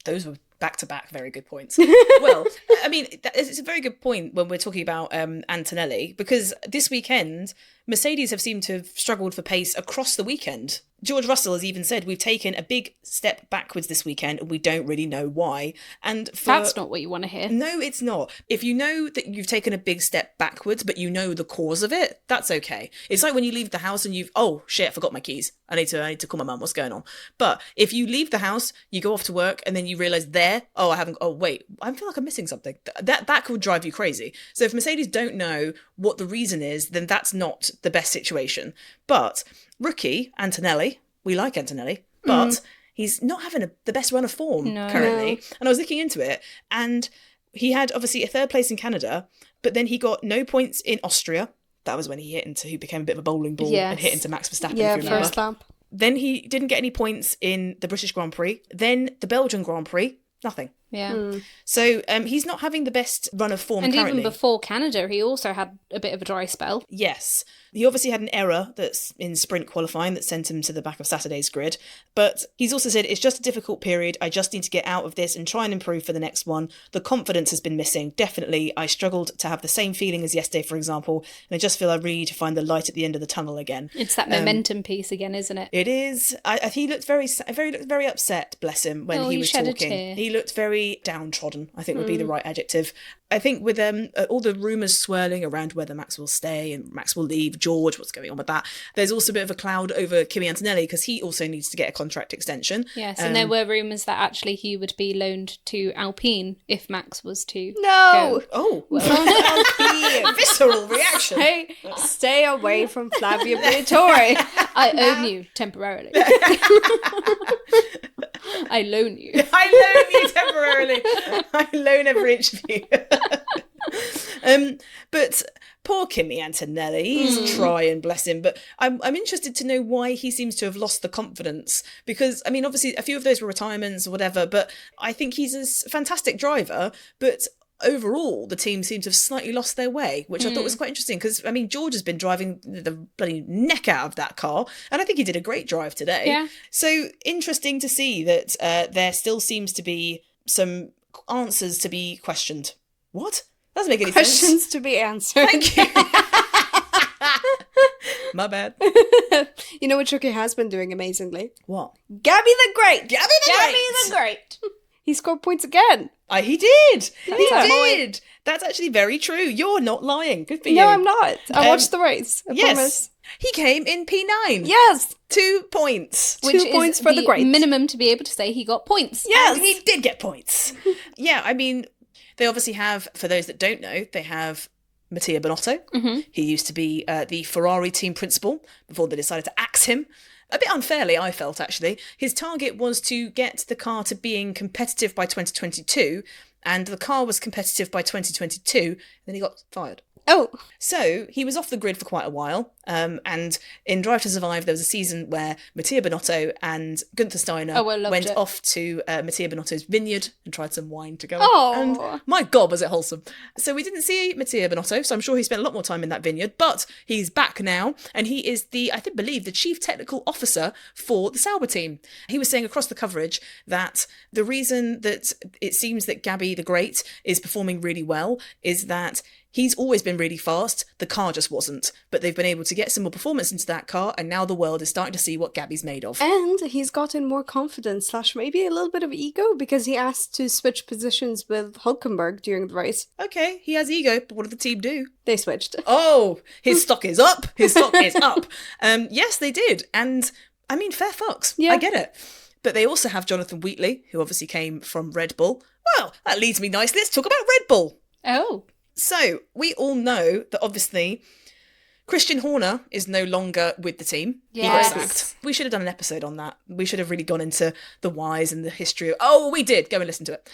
those were back-to-back very good points. Well, I mean, it's a very good point when we're talking about Antonelli, because this weekend, Mercedes have seemed to have struggled for pace across the weekend. George Russell has even said, we've taken a big step backwards this weekend and we don't really know why. And that's not what you want to hear. No, it's not. If you know that you've taken a big step backwards, but you know the cause of it, that's okay. It's like when you leave the house and oh shit, I forgot my keys. I need to call my mum. What's going on? But if you leave the house, you go off to work and then you realise wait, I feel like I'm missing something. That could drive you crazy. So if Mercedes don't know what the reason is, then that's not the best situation. But rookie Antonelli, we like Antonelli, but he's not having the best run of form currently. No. And I was looking into it, and he had obviously a third place in Canada, but then he got no points in Austria. That was when he who became a bit of a bowling ball and hit into Max Verstappen. Yeah, if you remember. first lap. Then he didn't get any points in the British Grand Prix. Then the Belgian Grand Prix, nothing. Yeah. So he's not having the best run of form and currently. Even before Canada, he also had a bit of a dry spell. Yes. He obviously had an error that's in sprint qualifying that sent him to the back of Saturday's grid. But he's also said, it's just a difficult period. I just need to get out of this and try and improve for the next one. The confidence has been missing. Definitely. I struggled to have the same feeling as yesterday, for example. And I just feel I really need to find the light at the end of the tunnel again. It's that momentum piece again, isn't it? It is. He looked very upset, bless him, when he was talking. He looked very downtrodden, I think would be the right adjective. I think with all the rumours swirling around whether Max will stay and Max will leave, George, what's going on with that, there's also a bit of a cloud over Kimi Antonelli because he also needs to get a contract extension. Yes, and there were rumours that actually he would be loaned to Alpine if Max was to go. Oh, well. Alpine. Visceral reaction. Stay away from Flavio Briatore. I own you temporarily. I loan you. I loan you temporarily. I loan every inch of you. But poor Kimi Antonelli, he's trying, bless him. But I'm interested to know why he seems to have lost the confidence. Because, I mean, obviously, a few of those were retirements or whatever, but I think he's a fantastic driver. But overall, the team seems to have slightly lost their way, which I thought was quite interesting. Because, I mean, George has been driving the bloody neck out of that car, and I think he did a great drive today. Yeah. So interesting to see that there still seems to be some answers to be questioned. What? Doesn't make any sense. Questions to be answered. Thank you. My bad. You know what Chucky has been doing amazingly? What? Gabby the Great! Gabby the Great! He scored points again. He did! He did! That's actually very true. You're not lying. Good for you. No, I'm not. I watched the race. I promise. He came in P9. Yes! 2 points. Which 2 points is for the Great. minimum to be able to say he got points. Yes! And he did get points. Yeah, I mean, they obviously have, for those that don't know, they have Mattia Binotto. He used to be the Ferrari team principal before they decided to axe him. A bit unfairly, I felt, actually. His target was to get the car to being competitive by 2022, and the car was competitive by 2022, then he got fired. Oh. So he was off the grid for quite a while, and in Drive to Survive there was a season where Mattia Binotto and Gunther Steiner went off to Mattia Binotto's vineyard and tried some wine together. Oh. And my God, was it wholesome. So we didn't see Mattia Binotto, so I'm sure he spent a lot more time in that vineyard, but he's back now, and he is believe the chief technical officer for the Sauber team. He was saying across the coverage that the reason that it seems that Gabby the Great is performing really well is that he's always been really fast, the car just wasn't. But they've been able to get some more performance into that car, and now the world is starting to see what Gabby's made of. And he's gotten more confidence / maybe a little bit of ego, because he asked to switch positions with Hulkenberg during the race. Okay, he has ego, but what did the team do? They switched. Oh, his stock is up. His stock is up. Yes, they did. And, I mean, fair fucks. Yeah. I get it. But they also have Jonathan Wheatley, who obviously came from Red Bull. Well, that leads me nicely. Let's talk about Red Bull. Oh. So, we all know that obviously Christian Horner is no longer with the team. Yes. He got sacked. We should have done an episode on that. We should have really gone into the whys and the history. Oh, we did. Go and listen to it.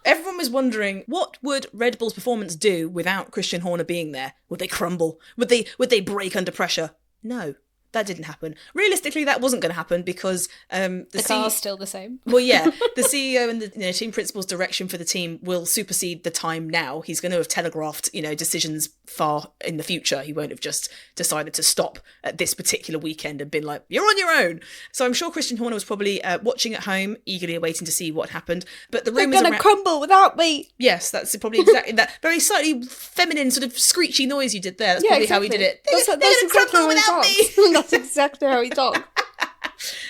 Everyone was wondering, what would Red Bull's performance do without Christian Horner being there? Would they crumble? Would they break under pressure? No. That didn't happen. Realistically, that wasn't going to happen because the car's still the same. Well, yeah, the CEO and the team principal's direction for the team will supersede the time now. He's going to have telegraphed, decisions far in the future. He won't have just decided to stop at this particular weekend and been like, "You're on your own." So I'm sure Christian Horner was probably watching at home, eagerly awaiting to see what happened. But the rumours They're going to crumble without me. Yes, that's probably exactly that very slightly feminine sort of screechy noise you did there. That's probably how he did it. They're going to crumble without me. That's exactly how he talked.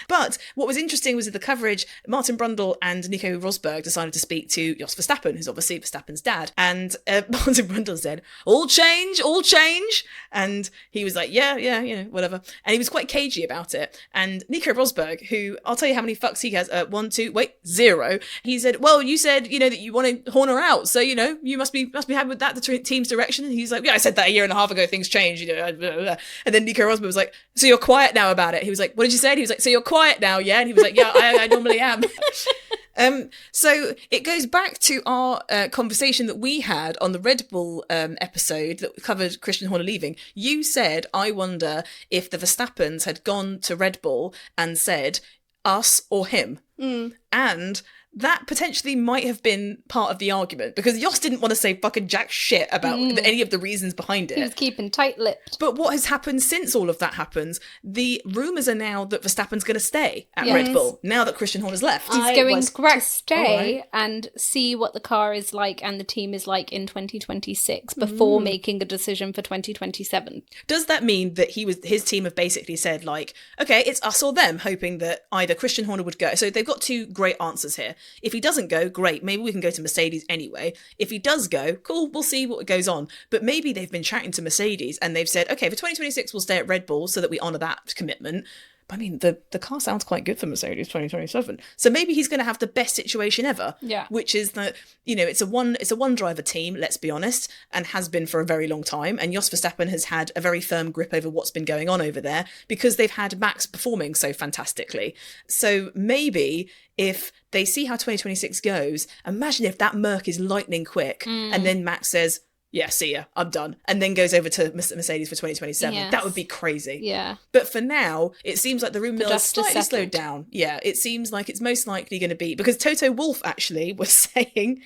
But what was interesting was in the coverage, Martin Brundle and Nico Rosberg decided to speak to Jos Verstappen, who's obviously Verstappen's dad. And Martin Brundle said, all change. And he was like, yeah, whatever. And he was quite cagey about it. And Nico Rosberg, who, I'll tell you how many fucks he has, 0. He said, well, you said, that you wanted Horner out. So, you must be happy with that, the team's direction. And he's like, yeah, I said that a year and a half ago, things changed, And then Nico Rosberg was like, so you're quiet now about it. He was like, what did you say? And he was like, so you're quiet now, yeah? And he was like, yeah, I normally am. So it goes back to our conversation that we had on the Red Bull episode that covered Christian Horner leaving. You said, I wonder if the Verstappens had gone to Red Bull and said, us or him. And that potentially might have been part of the argument, because Jos didn't want to say fucking jack shit about any of the reasons behind it. He was keeping tight-lipped. But what has happened since all of that happens, the rumours are now that Verstappen's going to stay at Red Bull, now that Christian Horner's left. He's going to stay and see what the car is like and the team is like in 2026 before making a decision for 2027. Does that mean that his team have basically said, like, okay, it's us or them, hoping that either Christian Horner would go? So they've got two great answers here. If he doesn't go, great, maybe we can go to Mercedes anyway. If he does go, cool, we'll see what goes on. But maybe they've been chatting to Mercedes and they've said, okay, for 2026 we'll stay at Red Bull so that we honour that commitment. I mean, the car sounds quite good for Mercedes 2027. So maybe he's going to have the best situation ever. Yeah. Which is that, it's a one driver team, let's be honest, and has been for a very long time. And Jos Verstappen has had a very firm grip over what's been going on over there because they've had Max performing so fantastically. So maybe if they see how 2026 goes, imagine if that Merc is lightning quick and then Max says, yeah, see ya, I'm done. And then goes over to Mercedes for 2027. Yes. That would be crazy. Yeah. But for now, it seems like the rumour mill is slightly slowed down. Yeah, it seems like it's most likely going to be, because Toto Wolff actually was saying,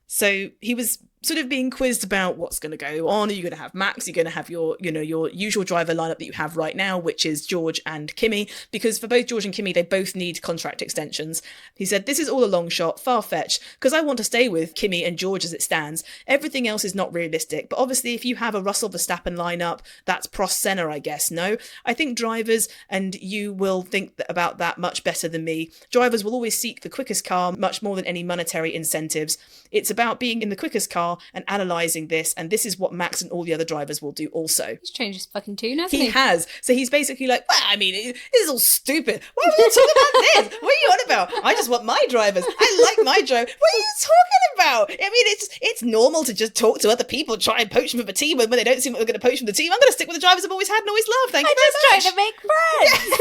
so he was sort of being quizzed about what's going to go on. Are you going to have Max? You're going to have your usual driver lineup that you have right now, which is George and Kimi, because for both George and Kimi, they both need contract extensions. He said, this is all a long shot, far-fetched, because I want to stay with Kimi and George as it stands. Everything else is not realistic. But obviously, if you have a Russell Verstappen lineup, that's Prost Senna, I guess. No, I think drivers, and you will think about that much better than me, drivers will always seek the quickest car much more than any monetary incentives. It's about being in the quickest car car and analysing this, and this is what Max and all the other drivers will do also. He's changed his fucking tune, hasn't He has. So he's basically like, well, I mean, this is all stupid. Why are we all talking about this? What are you on about? I just want my drivers. I like my driver. What are you talking about? I mean, it's normal to just talk to other people, try and poach them from a team when they don't seem like they're going to poach from the team. I'm going to stick with the drivers I've always had and always loved. Thank you very much. I'm just trying to make friends.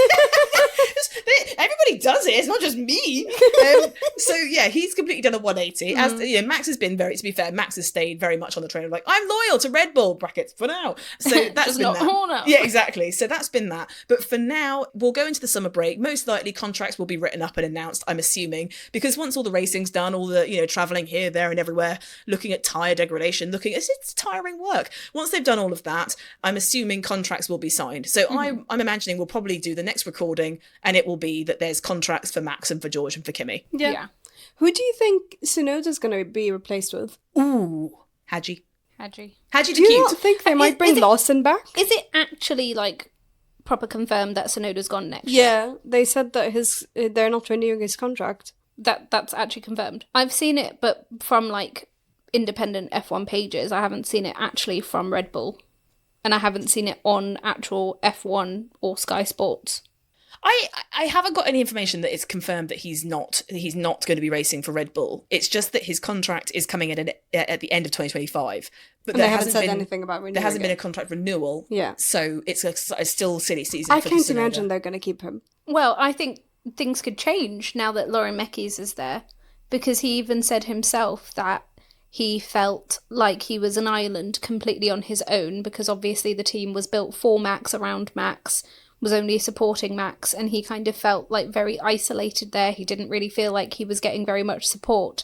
Everybody does it. It's not just me. So yeah, he's completely done a 180. As you know, Max has been to be fair, Max has stayed very much on the train of like, I'm loyal to Red Bull brackets for now. So that's been not that. Horner. Yeah, exactly. So that's been that. But for now, we'll go into the summer break. Most likely contracts will be written up and announced, I'm assuming, because once all the racing's done, all the, traveling here, there and everywhere, looking at tyre degradation, it's tiring work. Once they've done all of that, I'm assuming contracts will be signed. So I'm imagining we'll probably do the next recording and it will be that there's contracts for Max and for George and for Kimi. Yeah. Who do you think Tsunoda's going to be replaced with? Ooh, Hadji. Hadji. Hadji Do you not think they might bring Lawson back? Is it actually like proper confirmed that Tsunoda's gone next? Yeah, they said that they're not renewing his contract. That's actually confirmed. I've seen it, but from like independent F1 pages. I haven't seen it actually from Red Bull, and I haven't seen it on actual F1 or Sky Sports. I haven't got any information that it's confirmed that he's not going to be racing for Red Bull. It's just that his contract is coming at the end of 2025. But and they haven't said anything about renewing. There hasn't been a contract renewal. Yeah. So it's still silly season. I for can't Tsunoda. imagine they're going to keep him. Well, I think things could change now that Lauren Mekes is there, because he even said himself that he felt like he was an island completely on his own, because obviously the team was built for Max, around Max, was only supporting Max, and he kind of felt like very isolated there. He didn't really feel like he was getting very much support.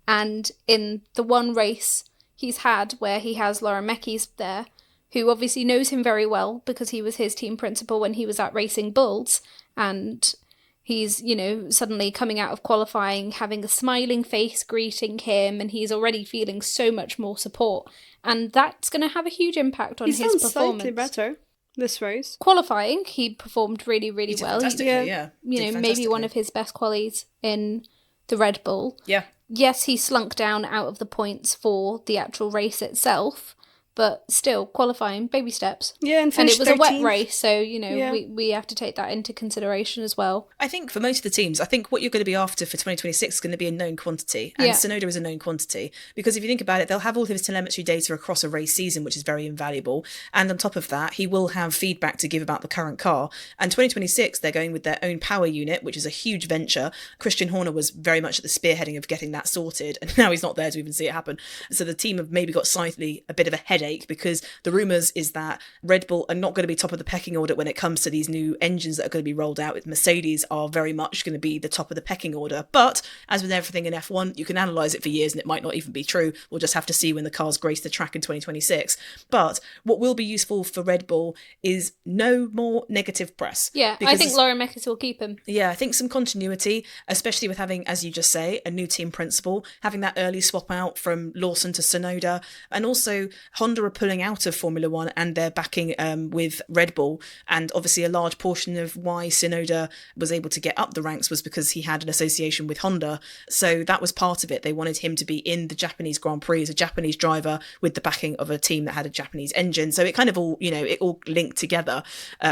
And in the one race he's had where he has Lauren Mekes there, who obviously knows him very well because he was his team principal when he was at Racing Bulls, and he's, suddenly coming out of qualifying, having a smiling face, greeting him, and he's already feeling so much more support. And that's going to have a huge impact on his performance. He's done slightly better this race. Qualifying, he performed really, really well. Yeah. Maybe one of his best qualies in the Red Bull. Yeah. Yes, he slunk down out of the points for the actual race itself, but still, qualifying, baby steps. Yeah, and it was 13th. a wet race, so, we have to take that into consideration as well. I think for most of the teams, I think what you're going to be after for 2026 is going to be a known quantity. And Tsunoda is a known quantity. Because if you think about it, they'll have all of his telemetry data across a race season, which is very invaluable. And on top of that, he will have feedback to give about the current car. And 2026, they're going with their own power unit, which is a huge venture. Christian Horner was very much at the spearheading of getting that sorted. And now he's not there to even see it happen. So the team have maybe got slightly a bit of a headache, because the rumours is that Red Bull are not going to be top of the pecking order when it comes to these new engines that are going to be rolled out. With Mercedes are very much going to be the top of the pecking order. But as with everything in F1, you can analyse it for years and it might not even be true. We'll just have to see when the cars grace the track in 2026. But what will be useful for Red Bull is no more negative press. Yeah, I think Lauren Mekes will keep him. Yeah, I think some continuity, especially with having, as you just say, a new team principal, having that early swap out from Lawson to Tsunoda, and also Honda are pulling out of Formula One and they're backing with Red Bull. And obviously a large portion of why Tsunoda was able to get up the ranks was because he had an association with Honda. So that was part of it. They wanted him to be in the Japanese Grand Prix as a Japanese driver with the backing of a team that had a Japanese engine. So it kind of all, it all linked together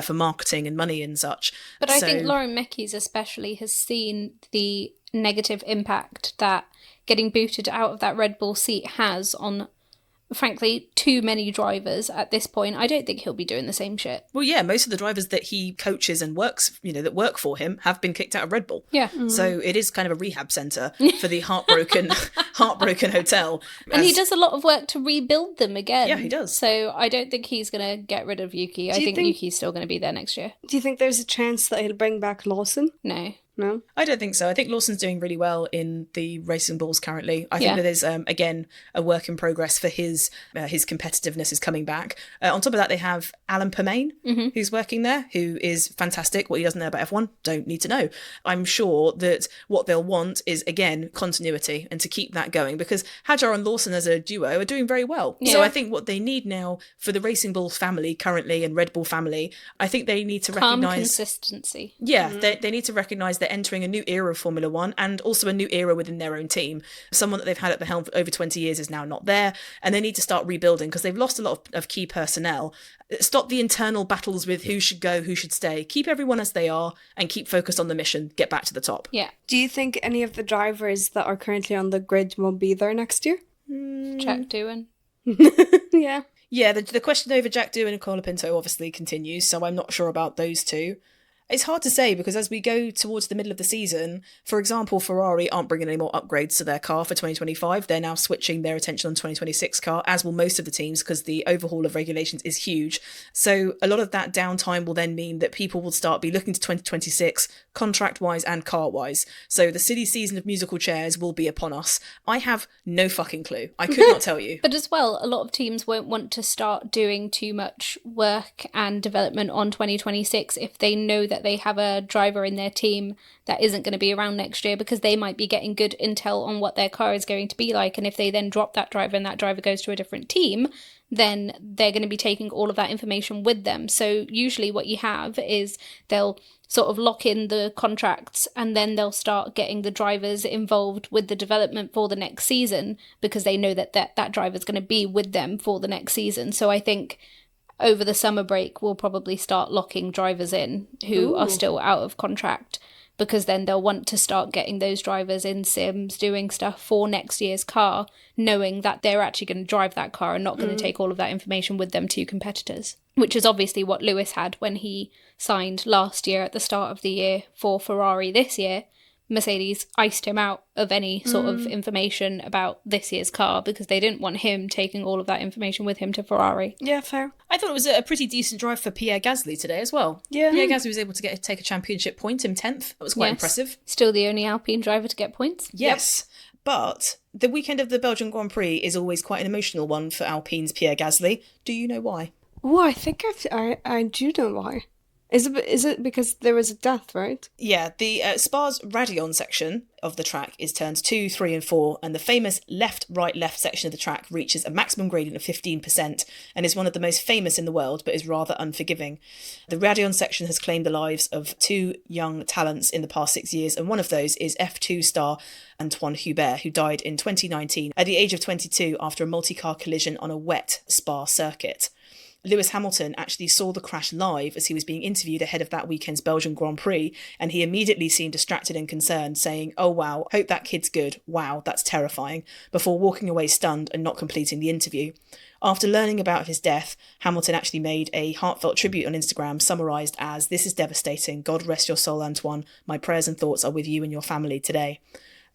for marketing and money and such. But I think Lauren Mekes especially has seen the negative impact that getting booted out of that Red Bull seat has on, frankly, too many drivers at this point. I don't think he'll be doing the same shit. Well, yeah, most of the drivers that he coaches and works, that work for him have been kicked out of Red Bull. Yeah. So it is kind of a rehab centre for the heartbroken hotel. And he does a lot of work to rebuild them again. Yeah, he does. So I don't think he's going to get rid of Yuki. I think Yuki's still going to be there next year. Do you think there's a chance that he'll bring back Lawson? No. No? I don't think so. I think Lawson's doing really well in the Racing Bulls currently. I think that there's, again, a work in progress for his competitiveness is coming back. On top of that, they have Alan Permain, who's working there, who is fantastic. What he doesn't know about F1, don't need to know. I'm sure that what they'll want is, again, continuity and to keep that going, because Hadjar and Lawson as a duo are doing very well. Yeah. So I think what they need now for the Racing Bulls family currently and Red Bull family, I think they need to recognise... Calm consistency. Yeah, they need to recognise their they're entering a new era of Formula One and also a new era within their own team. Someone that they've had at the helm for over 20 years is now not there, and they need to start rebuilding because they've lost a lot of key personnel. Stop the internal battles with who should go, who should stay. Keep everyone as they are and keep focused on the mission. Get back to the top. Yeah. Do you think any of the drivers that are currently on the grid will be there next year? Jack Doohan. Yeah. Yeah, the question over Jack Doohan and Colapinto obviously continues, so I'm not sure about those two. It's hard to say because as we go towards the middle of the season, for example, Ferrari aren't bringing any more upgrades to their car for 2025. They're now switching their attention on 2026 car, as will most of the teams, because the overhaul of regulations is huge. So a lot of that downtime will then mean that people will start be looking to 2026, contract-wise and car-wise. So the silly season of musical chairs will be upon us. I have no fucking clue. I could not tell you. But as well, a lot of teams won't want to start doing too much work and development on 2026 if they know that they have a driver in their team that isn't going to be around next year, because they might be getting good intel on what their car is going to be like. And if they then drop that driver and that driver goes to a different team, then they're going to be taking all of that information with them. So usually what you have is they'll sort of lock in the contracts and then they'll start getting the drivers involved with the development for the next season, because they know that that driver's going to be with them for the next season. So I think over the summer break, we'll probably start locking drivers in who are still out of contract, because then they'll want to start getting those drivers in sims, doing stuff for next year's car, knowing that they're actually going to drive that car and not going to take all of that information with them to competitors, which is obviously what Lewis had when he signed last year at the start of the year for Ferrari this year. Mercedes iced him out of any sort of information about this year's car because they didn't want him taking all of that information with him to Ferrari. Yeah, fair. I thought it was a pretty decent drive for Pierre Gasly today as well. Yeah. Pierre Gasly was able to take a championship point in 10th. That was quite impressive. Still the only Alpine driver to get points. Yes. Yep. But the weekend of the Belgian Grand Prix is always quite an emotional one for Alpine's Pierre Gasly. Do you know why? Oh, I think I do know why. Is it because there was a death, right? Yeah, the Spa's Radion section of the track is turns 2, 3 and 4, and the famous left-right-left section of the track reaches a maximum gradient of 15% and is one of the most famous in the world, but is rather unforgiving. The Radion section has claimed the lives of 2 young talents in the past 6 years, and one of those is F2 star Antoine Hubert, who died in 2019 at the age of 22 after a multi-car collision on a wet Spa circuit. Lewis Hamilton actually saw the crash live as he was being interviewed ahead of that weekend's Belgian Grand Prix, and he immediately seemed distracted and concerned, saying, "Oh wow, hope that kid's good. Wow, that's terrifying," before walking away stunned and not completing the interview. After learning about his death, Hamilton actually made a heartfelt tribute on Instagram, summarised as, "This is devastating. God rest your soul, Antoine. My prayers and thoughts are with you and your family today."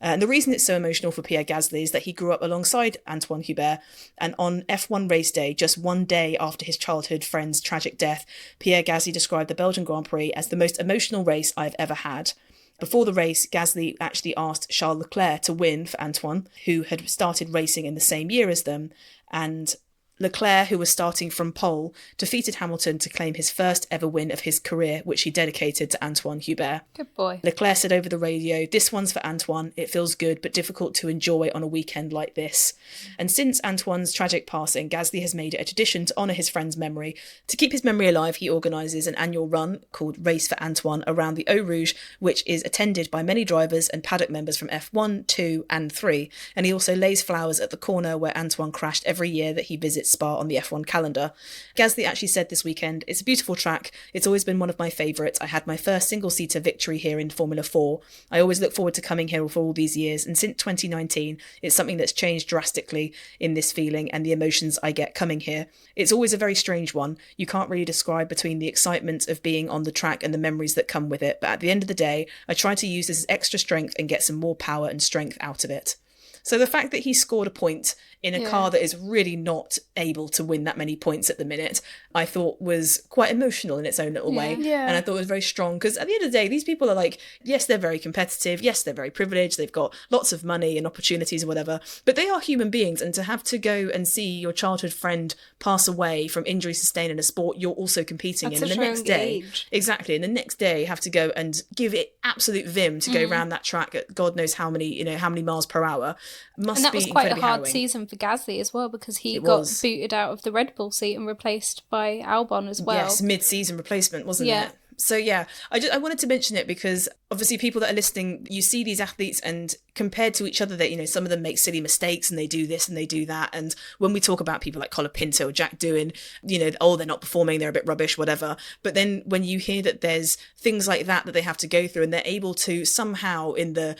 And the reason it's so emotional for Pierre Gasly is that he grew up alongside Antoine Hubert, and on F1 race day, just one day after his childhood friend's tragic death, Pierre Gasly described the Belgian Grand Prix as the most emotional race I've ever had. Before the race, Gasly actually asked Charles Leclerc to win for Antoine, who had started racing in the same year as them, and Leclerc, who was starting from pole, defeated Hamilton to claim his first ever win of his career, which he dedicated to Antoine Hubert. Good boy. Leclerc said over the radio, "This one's for Antoine. It feels good, but difficult to enjoy on a weekend like this." And since Antoine's tragic passing, Gasly has made it a tradition to honour his friend's memory. To keep his memory alive, he organises an annual run called Race for Antoine around the Eau Rouge, which is attended by many drivers and paddock members from F1, 2 and 3. And he also lays flowers at the corner where Antoine crashed every year that he visits Spa on the F1 calendar. Gasly actually said this weekend, "It's a beautiful track. It's always been one of my favourites. I had my first single-seater victory here in Formula 4. I always look forward to coming here for all these years, and since 2019, it's something that's changed drastically in this feeling and the emotions I get coming here. It's always a very strange one. You can't really describe between the excitement of being on the track and the memories that come with it, but at the end of the day, I try to use this as extra strength and get some more power and strength out of it." So the fact that he scored a point in a car that is really not able to win that many points at the minute, I thought was quite emotional in its own little way. Yeah. And I thought it was very strong, because at the end of the day, these people are like, yes, they're very competitive, yes, they're very privileged, they've got lots of money and opportunities or whatever, but they are human beings, and to have to go and see your childhood friend pass away from injury sustained in a sport you're also competing in, and the next day, exactly, and the next day have to go and give it absolute vim to go around that track at God knows how many miles per hour, must And that be was quite a incredibly hard harrowing. season for Gasly as well, because he got booted out of the Red Bull seat and replaced by Albon as well. Yes, mid-season replacement, wasn't it? So yeah, I wanted to mention it because obviously people that are listening, you see these athletes and compared to each other that, you know, some of them make silly mistakes and they do this and they do that. And when we talk about people like Colapinto or Jack Doohan, you know, oh, they're not performing, they're a bit rubbish, whatever. But then when you hear that there's things like that they have to go through and they're able to somehow in the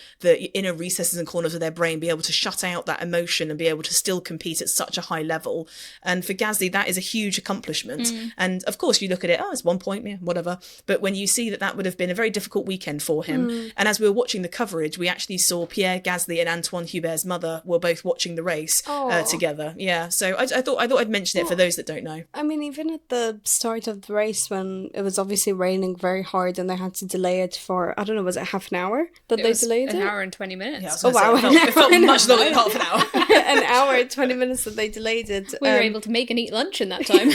inner recesses and corners of their brain be able to shut out that emotion and be able to still compete at such a high level. And for Gasly, that is a huge accomplishment. And of course you look at it, oh, it's 1 point, yeah, whatever. But when you see that would have been a very difficult weekend for him. And as we were watching the coverage, we actually saw Pierre Gasly and Antoine Hubert's mother were both watching the race together. Yeah, so I thought I'd mention it for those that don't know. I mean, even at the start of the race when it was obviously raining very hard and they had to delay it for, I don't know, was it half an hour that they delayed it? An hour and 20 minutes. Yeah, wow. It felt much longer than half an hour. An hour and 20 minutes that they delayed it. We were able to make and eat lunch in that time.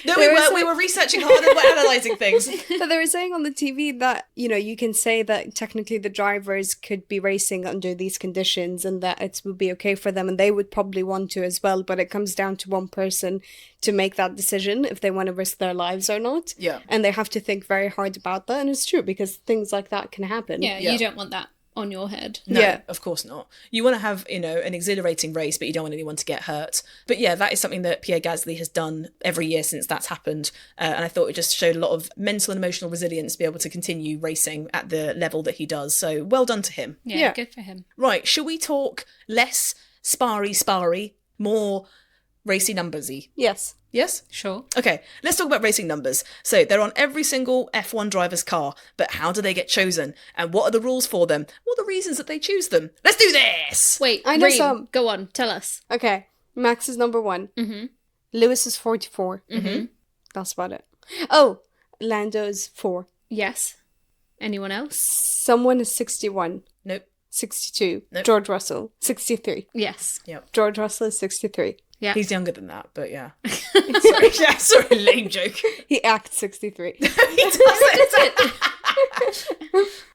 No, we weren't. We were researching hard and we're analysing things. But they were saying on the TV that, you know, you can say that technically the drivers could be racing under these conditions and that it would be okay for them and they would probably want to as well, but it comes down to one person to make that decision if they want to risk their lives or not. Yeah. And they have to think very hard about that, and it's true because things like that can happen. Yeah, you don't want that on your head. No, of course not. You want to have, you know, an exhilarating race, but you don't want anyone to get hurt. But yeah, that is something that Pierre Gasly has done every year since that's happened. And I thought it just showed a lot of mental and emotional resilience to be able to continue racing at the level that he does. So well done to him. Yeah, good for him. Right, shall we talk less sparry, more racy numbersy? Yes. Yes? Sure. Okay, let's talk about racing numbers. So they're on every single F1 driver's car, but how do they get chosen? And what are the rules for them? What are the reasons that they choose them? Let's do this! Wait, I know some. Go on, tell us. Okay, Max is number 1. Mm-hmm. Lewis is 44. Mm-hmm. That's about it. Oh, Lando is 4. Yes. Anyone else? Someone is 61. Nope. 62. Nope. George Russell, 63. Yes. Yep. George Russell is 63. Yeah. He's younger than that, but yeah. sorry, lame joke. He acts 63. He does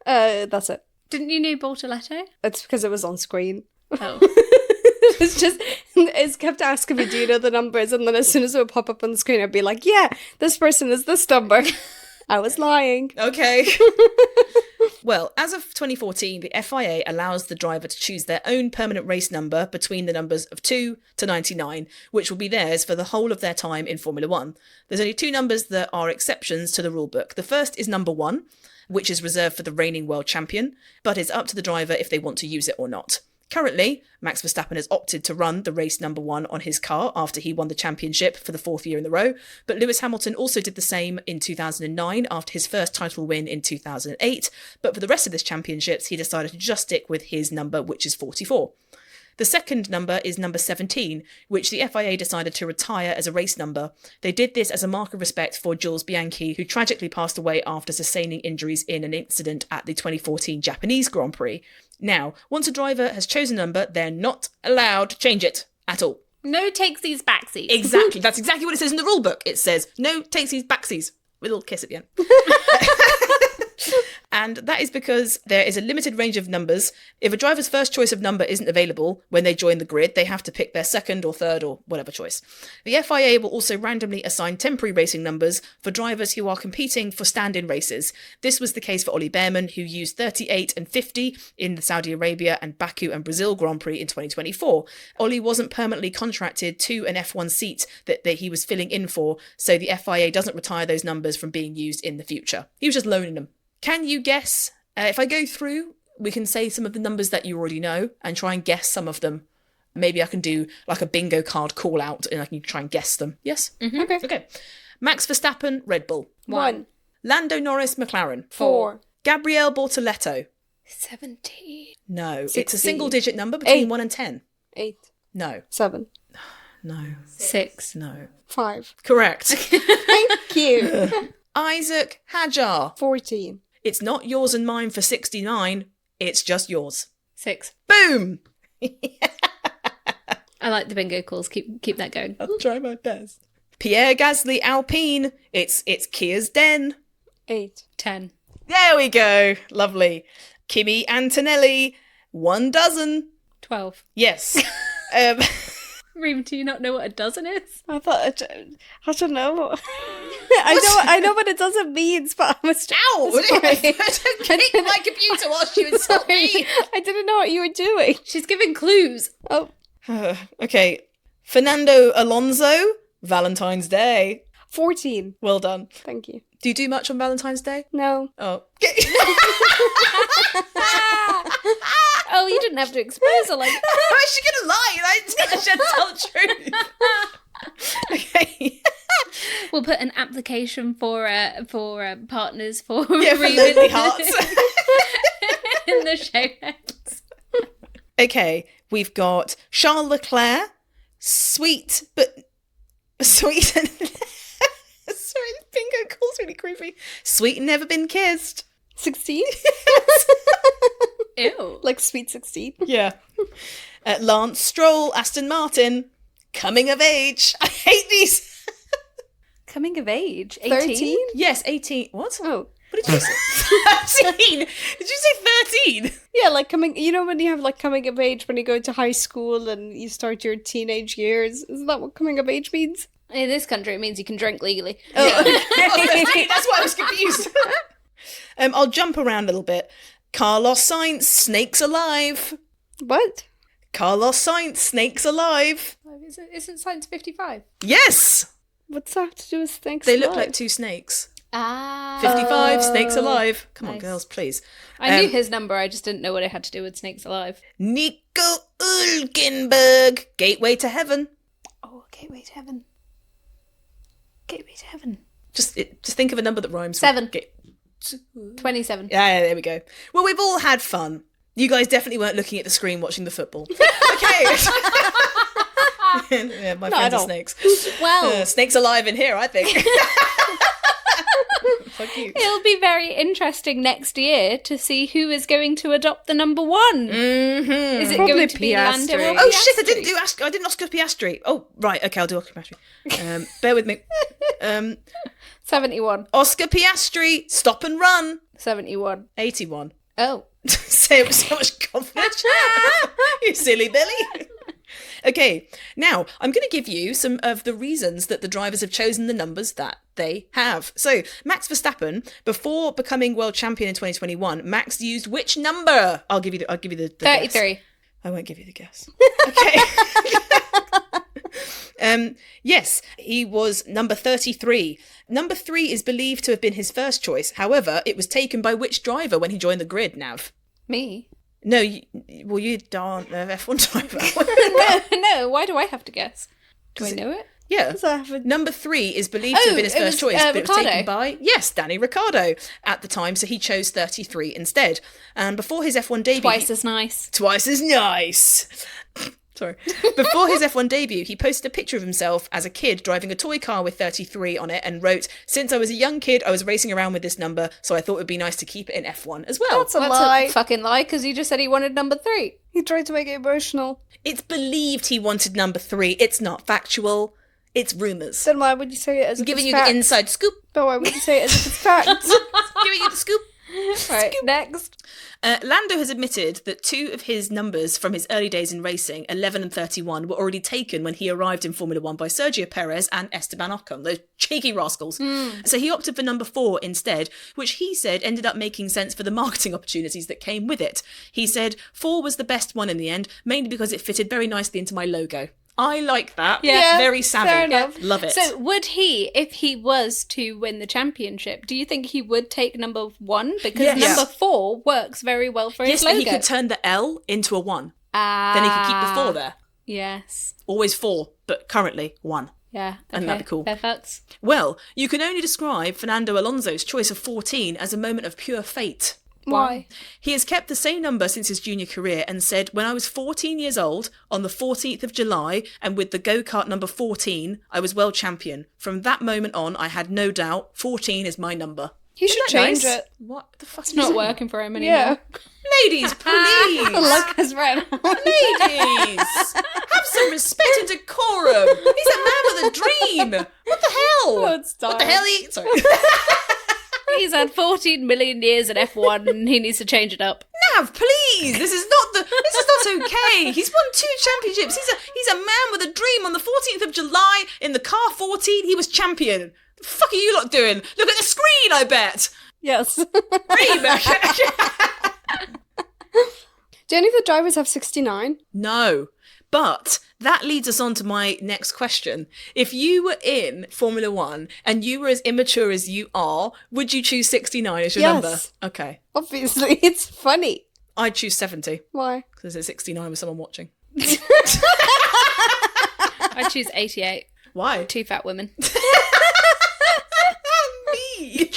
it. That's it. Didn't you know Bortoletto? It's because it was on screen. Oh. It's kept asking me, do you know the numbers? And then as soon as it would pop up on the screen, I'd be like, yeah, this person is this number. I was lying. Okay. Well, as of 2014, the FIA allows the driver to choose their own permanent race number between the numbers of 2 to 99, which will be theirs for the whole of their time in Formula One. There's only 2 numbers that are exceptions to the rulebook. The first is number 1, which is reserved for the reigning world champion, but it's up to the driver if they want to use it or not. Currently, Max Verstappen has opted to run the race number 1 on his car after he won the championship for the 4th year in a row, but Lewis Hamilton also did the same in 2009 after his first title win in 2008, but for the rest of his championships he decided to just stick with his number, which is 44. The second number is number 17, which the FIA decided to retire as a race number. They did this as a mark of respect for Jules Bianchi, who tragically passed away after sustaining injuries in an incident at the 2014 Japanese Grand Prix. Now, once a driver has chosen a number, they're not allowed to change it at all. No takesies backsies. Exactly. That's exactly what it says in the rule book. It says, no takesies backsies. With a little kiss at the end. And that is because there is a limited range of numbers. If a driver's first choice of number isn't available when they join the grid, they have to pick their second or third or whatever choice. The FIA will also randomly assign temporary racing numbers for drivers who are competing for stand-in races. This was the case for Ollie Behrman, who used 38 and 50 in the Saudi Arabia and Baku and Brazil Grand Prix in 2024. Ollie wasn't permanently contracted to an F1 seat that he was filling in for, so the FIA doesn't retire those numbers from being used in the future. He was just loaning them. Can you guess? If I go through, we can say some of the numbers that you already know and try and guess some of them. Maybe I can do like a bingo card call out and I can try and guess them. Yes? Mm-hmm. Okay. Max Verstappen, Red Bull. 1. Lando Norris, McLaren. 4. Gabriel Bortoletto. 17. No. 16. It's a single digit number between 8. 1 and 10. 8. No. 7. No. 6. No. 5. Correct. Thank you. Isaac Hadjar. 14. It's not yours and mine for 69. It's just yours. 6. Boom! I like the bingo calls. Keep that going. I'll try my best. Pierre Gasly Alpine. It's Kia's Den. 8. 10. There we go. Lovely. Kimi Antonelli. 1 dozen. 12. Yes. Reem, do you not know what a dozen is? I thought I don't know. I know what a dozen means, but I was Ow! Don't kick my computer whilst you insult me. I didn't know what you were doing. She's giving clues. Oh, Okay. Fernando Alonso, Valentine's Day. 14. Well done. Thank you. Do you do much on Valentine's Day? No. Oh. Oh, you didn't have to expose her like that. How is she gonna lie? I should tell the truth. Okay. We'll put an application for partners for Yeah, for Reem Lonely Hearts. in the show notes. Okay, we've got Charles Leclerc, sweet. Sorry, bingo call's really creepy. Sweet and never been kissed. 16? Ew. Like Sweet 16? Yeah. Lance Stroll, Aston Martin, coming of age. I hate these. Coming of age. 18? 13? Yes, 18. What? Oh. What did you say? 13? Did you say 13? Yeah, like coming, you know when you have like coming of age when you go to high school and you start your teenage years? Isn't that what coming of age means? In this country, it means you can drink legally. Oh, that's why I was confused. I'll jump around a little bit. Carlos Sainz, snakes alive. What? Carlos Sainz, snakes alive. Isn't science 55? Yes! What's that to do with snakes? They look alive? like two snakes. Ah. 55, snakes alive. Come on, Nice. girls, please. I knew his number, I just didn't know what it had to do with snakes alive. Nico Hülkenberg, gateway to heaven. Oh, gateway to heaven. Gateway to heaven. Just think of a number that rhymes. 7. With 27. Yeah, there we go. Well, we've all had fun. You guys definitely weren't looking at the screen watching the football. Okay. Yeah, my friends are snakes. Well, Snakes alive in here, I think. So cute. it'll be very interesting next year to see who is going to adopt the number 1. Mm-hmm. Is it Probably going to be Lando or Piastri. Oh shit! I Piastri? didn't Oscar Piastri. Oh right, okay, I'll do Oscar Piastri. Bear with me. 71. Oscar Piastri, stop and run. 71. 81. Oh. Say it with so much confidence. You silly Billy. Okay, now I'm going to give you some of the reasons that the drivers have chosen the numbers that they have. So, Max Verstappen, before becoming world champion in 2021, Max used which number? I'll give you the 33. Guess. I won't give you the guess. Okay. Yes, he was number 33. Number 3 is believed to have been his first choice. However, it was taken by which driver when he joined the grid, Nav? Me? No, you aren't an F1 driver. No, why do I have to guess? Do I know it? Yeah. Does that have a- Number 3 is believed to have been his it first was, choice, but it was Ricciardo. taken by, yes, Danny Ricciardo at the time, so he chose 33 instead. And before his F1 debut... Twice as nice. Twice as nice! Sorry. Before his F1 debut, he posted a picture of himself as a kid driving a toy car with 33 on it and wrote, "Since I was a young kid, I was racing around with this number, so I thought it would be nice to keep it in F1 as well." That's a That's lie. a fucking lie, because you just said he wanted number 3. He tried to make it emotional. It's believed he wanted number 3. It's not factual. It's rumours. Then why would you say it as if Giving it's you fact? the inside scoop. But why would you say it as if it's fact? Giving you the scoop. Right, next. Lando has admitted that 2 of his numbers from his early days in racing, 11 and 31, were already taken when he arrived in Formula 1 by Sergio Perez and Esteban Ocon, those cheeky rascals. So he opted for number 4 instead, which he said ended up making sense for the marketing opportunities that came with it. He said 4 was the best one in the end, mainly because it fitted very nicely into my logo. I like that. Yeah, Very savvy. fair enough. Love it. So would he, if he was to win the championship, do you think he would take number 1? Because Yes. number 4 works very well for yes, his but logo. he could turn the L into a 1. Ah. Then he could keep the 4 there. Yes. Always 4, but currently 1. Yeah. And that'd be cool. Fair fucks. Well, you can only describe Fernando Alonso's choice of 14 as a moment of pure fate. Why? He has kept the same number since his junior career and said, "When I was 14 years old, on the 14th of July, and with the go-kart number 14, I was world champion. From that moment on, I had no doubt 14 is my number." He should change it. What the fuck? It's not working for him anymore. Yeah. Ladies, please! Look has ran. Ladies! Have some respect and decorum! He's a man with a dream! What the hell? Oh, it's What the dark. hell he... Sorry. He's had 14 million years in F1 and he needs to change it up. Nav, please. This is not okay. He's won 2 championships. He's a man with a dream. On the 14th of July in the car 14, he was champion. The fuck are you lot doing? Look at the screen, I bet. Yes. Dream. Do any of the drivers have 69? No. But that leads us on to my next question. If you were in Formula One and you were as immature as you are, would you choose 69 as your number? Okay. Obviously, it's funny. I'd choose 70. Why? Because it's 69 with someone watching. I'd choose 88. Why? 2 fat women. Me.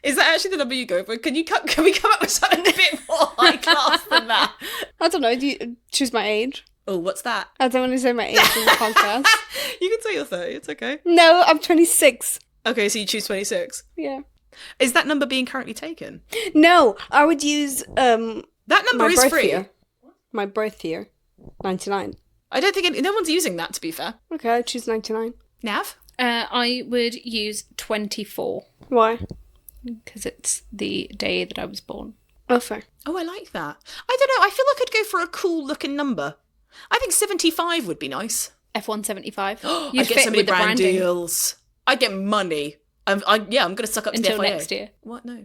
Is that actually the number you go for? Can we come up with something a bit more high class than that? I don't know. Do you choose my age? Oh, what's that? I don't want to say my age in the podcast. You can say you're 30. It's okay. No, I'm 26. Okay, so you choose 26. Yeah. Is that number being currently taken? No, I would use That number my is birth free. year. My birth year, 99. I don't think no one's using that, to be fair. Okay, I choose 99. Nav? I would use 24 Why? because it's the day that I was born. Oh, fair. Oh, I like that. I don't know. I feel like I'd go for a cool looking number. I think 75 would be nice. F175. I'd You'd get fit so many with the brand branding deals. I'd get money. I'm going to suck up to until the FIA. next year. What? No.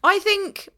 I think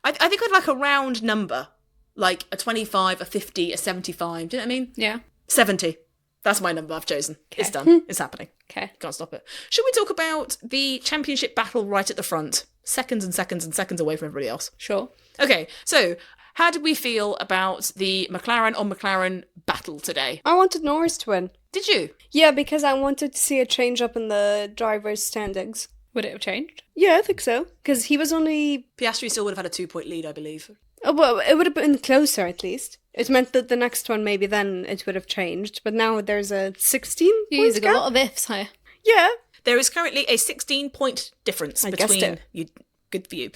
I'd like a round number. Like a 25, a 50, a 75. Do you know what I mean? Yeah. 70. That's my number I've chosen. It's Okay. done. It's happening. Okay. Can't stop it. Should we talk about the championship battle right at the front? Seconds and seconds and seconds away from everybody else. Sure. Okay, so how did we feel about the McLaren on McLaren battle today? I wanted Norris to win. Did you? Yeah, because I wanted to see a change up in the drivers' standings. Would it have changed? Yeah, I think so. Because he was only... Piastri still would have had a 2-point lead, I believe. Oh, well, it would have been closer, at least. It meant that the next one, maybe then it would have changed. But now there's a 16 You're points using a gap. lot of ifs here. Yeah. There is currently a 16-point difference I guessed between it. you. Good for you.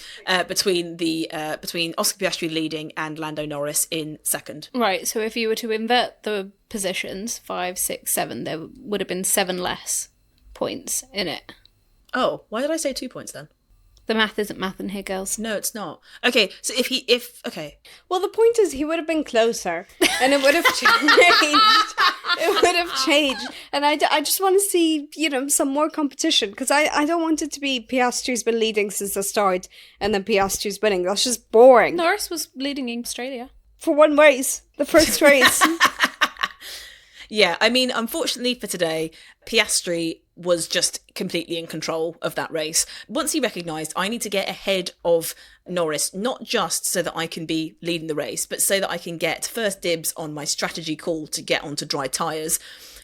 Between Oscar Piastri leading and Lando Norris in second. Right, so if you were to invert the positions, 5, 6, 7, there would have been 7 less points in it. Oh, why did I say 2 points then? The math isn't math in here, girls. No, it's not. Okay, so okay. Well, the point is he would have been closer, and it would have changed. It would have changed. And I just want to see, some more competition, because I don't want it to be Piastri's been leading since the start, and then Piastri's winning. That's just boring. Norris was leading in Australia. For one race, the first race. Yeah, I mean, unfortunately for today, Piastri was just completely in control of that race. Once he recognised, I need to get ahead of Norris, not just so that I can be leading the race, but so that I can get first dibs on my strategy call to get onto dry tyres.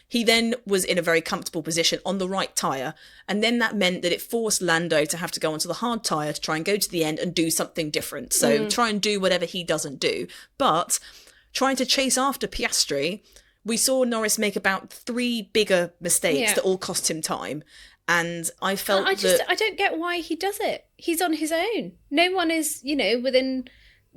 He then was in a very comfortable position on the right tyre, and then that meant that it forced Lando to have to go onto the hard tyre to try and go to the end and do something different. So try and do whatever he doesn't do. But trying to chase after Piastri, we saw Norris make about 3 bigger mistakes that all cost him time. And I felt I don't get why he does it. He's on his own. No one is, within,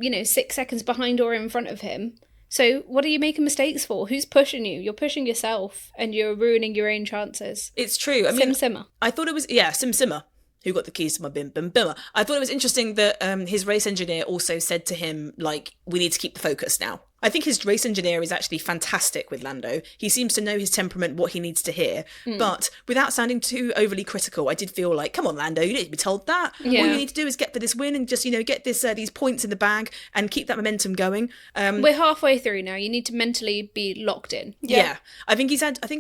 6 seconds behind or in front of him. So what are you making mistakes for? Who's pushing you? You're pushing yourself and you're ruining your own chances. It's true. I mean, Simmer. I thought it was, Sim Simmer, who got the keys to my bim bim bimmer. I thought it was interesting that his race engineer also said to him, we need to keep the focus now. I think his race engineer is actually fantastic with Lando. He seems to know his temperament, what he needs to hear. But without sounding too overly critical, I did feel like, come on, Lando, you need to be told that. Yeah. All you need to do is get for this win and just, get these points in the bag and keep that momentum going. We're halfway through now. You need to mentally be locked in. Yeah. I think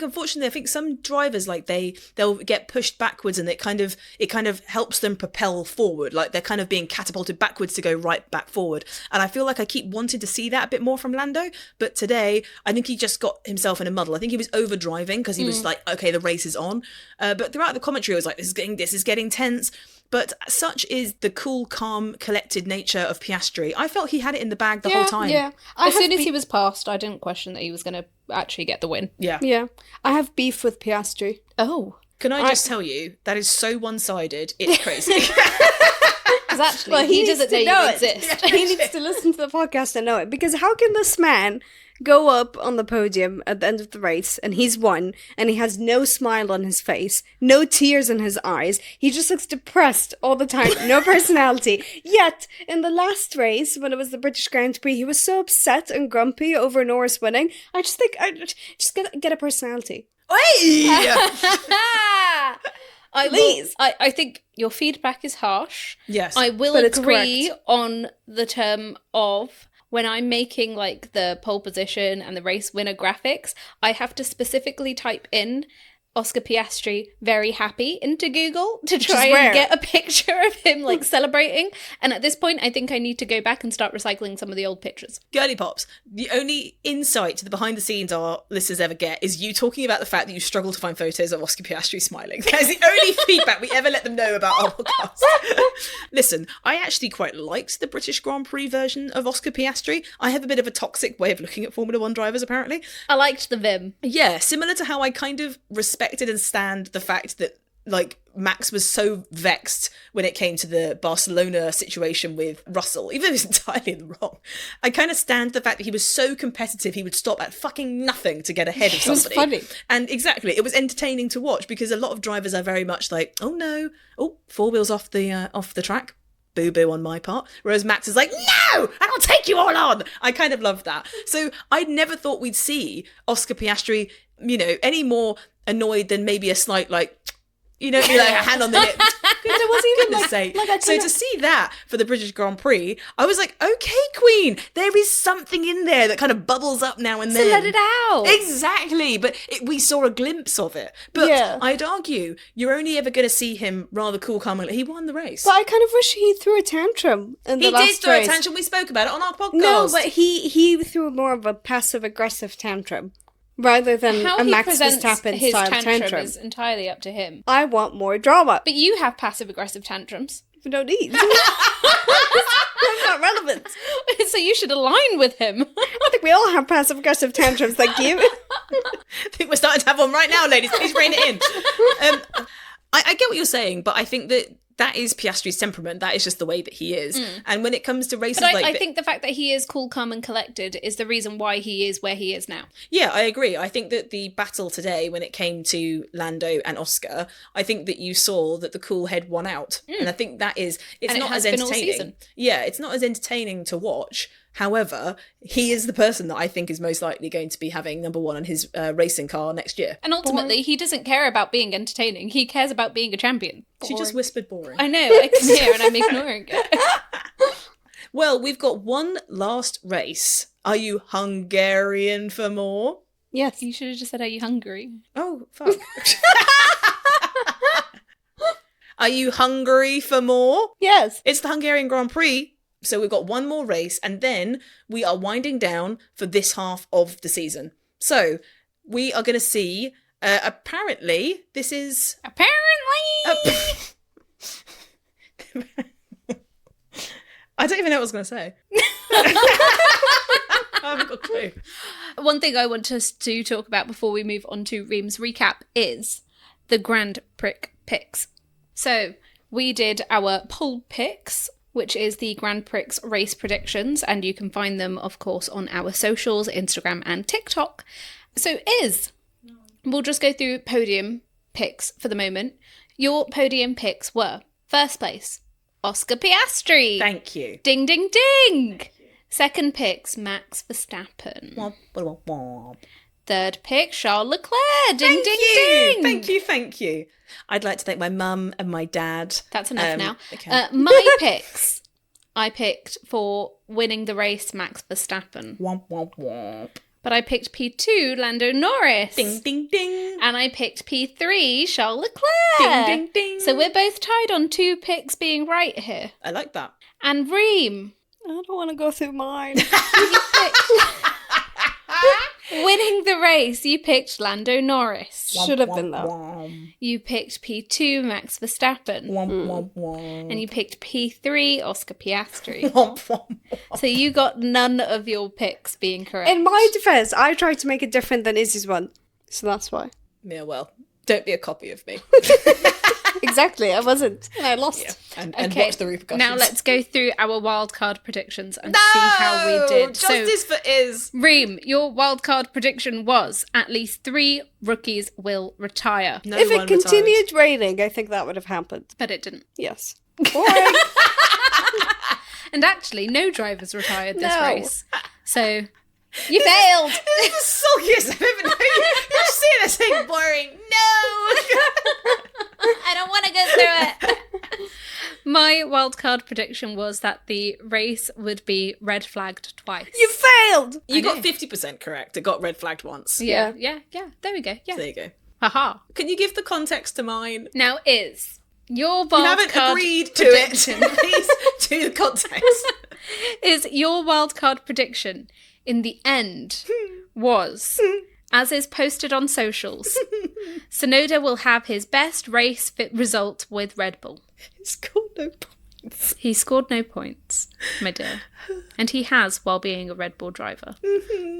unfortunately, some drivers, they'll get pushed backwards and it kind of helps them propel forward. Like they're kind of being catapulted backwards to go right back forward. And I feel like I keep wanting to see that a bit more from Lando, but today I think he just got himself in a muddle. I think he was over driving because he was like, okay, the race is on. But throughout the commentary, I was like, this is getting tense. But such is the cool, calm, collected nature of Piastri. I felt he had it in the bag the whole time. Yeah. As soon as he was passed, I didn't question that he was going to actually get the win. Yeah. Yeah. I have beef with Piastri. Oh. Can I just tell you, that is so one-sided, it's crazy. Because actually, Well, he needs doesn't to know you it. exist. He needs to listen to the podcast and know it. Because how can this man go up on the podium at the end of the race and he's won and he has no smile on his face, no tears in his eyes, he just looks depressed all the time, no personality. Yet, in the last race, when it was the British Grand Prix, he was so upset and grumpy over Norris winning. I just think, just get a personality. Please. I think your feedback is harsh. Yes. I will But it's agree correct. on the term of when I'm making like the pole position and the race winner graphics, I have to specifically type in Oscar Piastri very happy into Google to try rare. and get a picture of him like celebrating. And at this point, I think I need to go back and start recycling some of the old pictures. Girly pops, the only insight to the behind the scenes our listeners ever get is you talking about the fact that you struggle to find photos of Oscar Piastri smiling. That is the only feedback we ever let them know about our podcast. Listen, I actually quite liked the British Grand Prix version of Oscar Piastri. I have a bit of a toxic way of looking at Formula One drivers, apparently. I liked the Vim. Yeah, similar to how I kind of respected and stand the fact that like Max was so vexed when it came to the Barcelona situation with Russell, even though he's entirely in the wrong. I kind of stand the fact that he was so competitive he would stop at fucking nothing to get ahead of It was somebody. funny. And exactly, it was entertaining to watch because a lot of drivers are very much like, oh no, oh, four wheels off the track. Boo boo on my part. Whereas Max is like, no, and I'll take you all on. I kind of love that. So I never thought we'd see Oscar Piastri, any more annoyed than maybe a slight like like a hand on the hip. There wasn't even Goodness sake. I So to see that for the British Grand Prix, I was like, okay, Queen, there is something in there that kind of bubbles up now and So then. let it out. Exactly, but we saw a glimpse of it. But Yeah. I'd argue you're only ever going to see him rather cool, calm, and he won the race. But I kind of wish he threw a tantrum in the He last did throw race. a tantrum. We spoke about it on our podcast. No, but he threw more of a passive-aggressive tantrum rather than How a he Max presents Verstappen his style tantrum tantrum. is entirely up to him. I want more drama. But you have passive-aggressive tantrums. We don't need. That's not relevant. So you should align with him. I think we all have passive-aggressive tantrums, thank you. I think we're starting to have one right now, ladies. Please rein it in. I get what you're saying, but I think that is Piastri's temperament. That is just the way that he is. And when it comes to races But like I think the fact that he is cool, calm, and collected is the reason why he is where he is now. Yeah, I agree. I think that the battle today, when it came to Lando and Oscar, I think that you saw that the cool head won out. And I think that is, it's And it not has as been all entertaining. season. Yeah, it's not as entertaining to watch. However, he is the person that I think is most likely going to be having number one on his racing car next year. And ultimately, he doesn't care about being entertaining. He cares about being a champion. She just whispered boring. I know, I can hear and I'm ignoring it. Well, we've got one last race. Are you Hungarian for more? Yes. You should have just said, are you hungry? Oh, fuck. Are you hungry for more? Yes. It's the Hungarian Grand Prix. So we've got one more race and then we are winding down for this half of the season. So we are going to see, apparently, this is... Apparently! I don't even know what I was going to say. I haven't got a clue. One thing I want us to talk about before we move on to Ream's recap is the Grand Prix picks. So we did our poll picks, which is the Grand Prix race predictions, and you can find them, of course, on our socials, Instagram and TikTok. So we'll just go through podium picks for the moment. Your podium picks were, first place, Oscar Piastri. Thank you. Ding, ding, ding. Second picks, Max Verstappen. Womp, womp, womp. Third pick, Charles Leclerc. Ding, Thank ding, you. ding. Thank you, thank you. I'd like to thank my mum and my dad. That's enough now. Okay. My picks. I picked for winning the race, Max Verstappen. Womp, womp, womp. But I picked P2, Lando Norris. Ding, ding, ding. And I picked P3, Charles Leclerc. Ding, ding, ding. So we're both tied on 2 picks being right here. I like that. And Reem, I don't want to go through mine. winning the race, you picked Lando Norris. Should have been that. Womp, You picked P2, Max Verstappen. womp, womp. And you picked P3, Oscar Piastri. Womp, womp, womp. So you got none of your picks being correct. In my defense, I tried to make it different than Izzy's one. So that's why. Yeah, well, don't be a copy of me. Exactly, I wasn't. And I lost. Yeah. And watch the repercussions. Now let's go through our wildcard predictions and see how we did. Justice for Iz. Reem, your wildcard prediction was at least 3 rookies will retire. No If one it continued raining, I think that would have happened. But it didn't. Yes. Boring. Hmm. And actually, no drivers retired this No. race. So, you failed! This is the sulkiest I've ever known you. You've seen us saying boring. No! I don't want to go through it. My wildcard prediction was that the race would be red flagged twice. You failed! You got 50% correct. It got red flagged once. Yeah. There we go. So Yeah. there you go. Haha. Can you give the context to mine? Now is your You haven't wildcard agreed to prediction it. Please do the context. is your wildcard prediction in the end was, as is posted on socials, Tsunoda will have his best race fit result with Red Bull. It's got no points. He scored no points, my dear. And he has while being a Red Bull driver.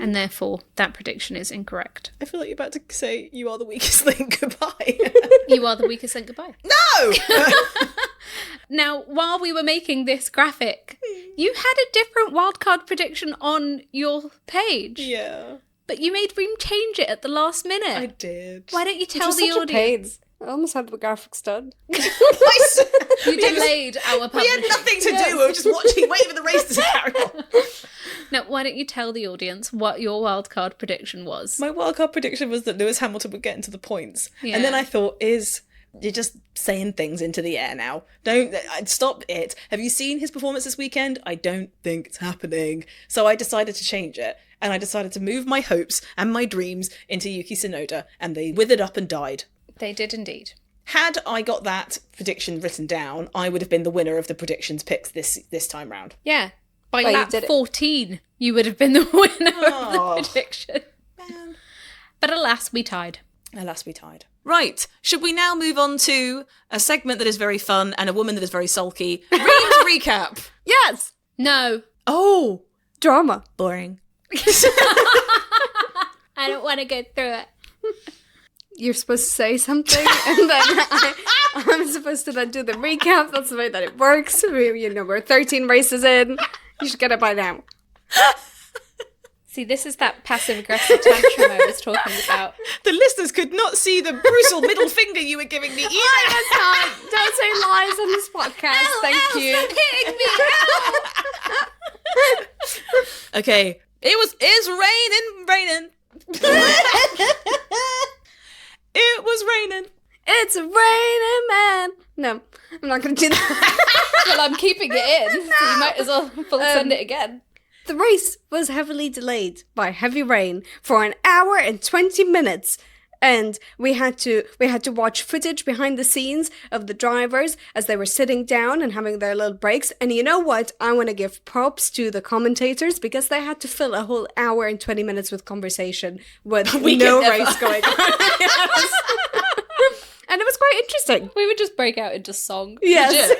And therefore, that prediction is incorrect. I feel like you're about to say you are the weakest link. Goodbye. You are the weakest link. Goodbye. No! Now, while we were making this graphic, you had a different wildcard prediction on your page. Yeah, But you made Reem change it at the last minute. I did. Why don't you Which tell was the such a pain. audience? I almost had the graphics done. You delayed our We publishing. had nothing to do. We were just watching, waiting for the race to carry on. Now, why don't you tell the audience what your wildcard prediction was? My wildcard prediction was that Lewis Hamilton would get into the points. Yeah. And then I thought, you're just saying things into the air now. Don't stop it. Have you seen his performance this weekend? I don't think it's happening. So I decided to change it. And I decided to move my hopes and my dreams into Yuki Tsunoda. And they withered up and died. They did indeed. Had I got that prediction written down, I would have been the winner of the predictions picks this time round. Yeah. By Well, you lap did it. 14, you would have been the winner Oh. of the prediction. Man. But alas, we tied. Alas, we tied. Right. Should we now move on to a segment that is very fun and a woman that is very sulky? Reem's recap. Yes! No. Oh, Drama. boring. I don't want to go through it. You're supposed to say something, and then I'm supposed to then do the recap. That's the way that it works. We're 13 races in. You should get it by now. See, this is that passive-aggressive tantrum I was talking about. The listeners could not see the brutal middle finger you were giving me either. Don't say lies on this podcast. Thank you. Stop hitting me! Okay. It's raining. It was raining. It's raining, man. No, I'm not going to do that. Well, I'm keeping it in, so you might as well send it again. The race was heavily delayed by heavy rain for an hour and 20 minutes. And we had to watch footage behind the scenes of the drivers as they were sitting down and having their little breaks. And you know what? I want to give props to the commentators because they had to fill a whole hour and 20 minutes with conversation with no race going on. Yes. And it was quite interesting. We would just break out into song. Yes.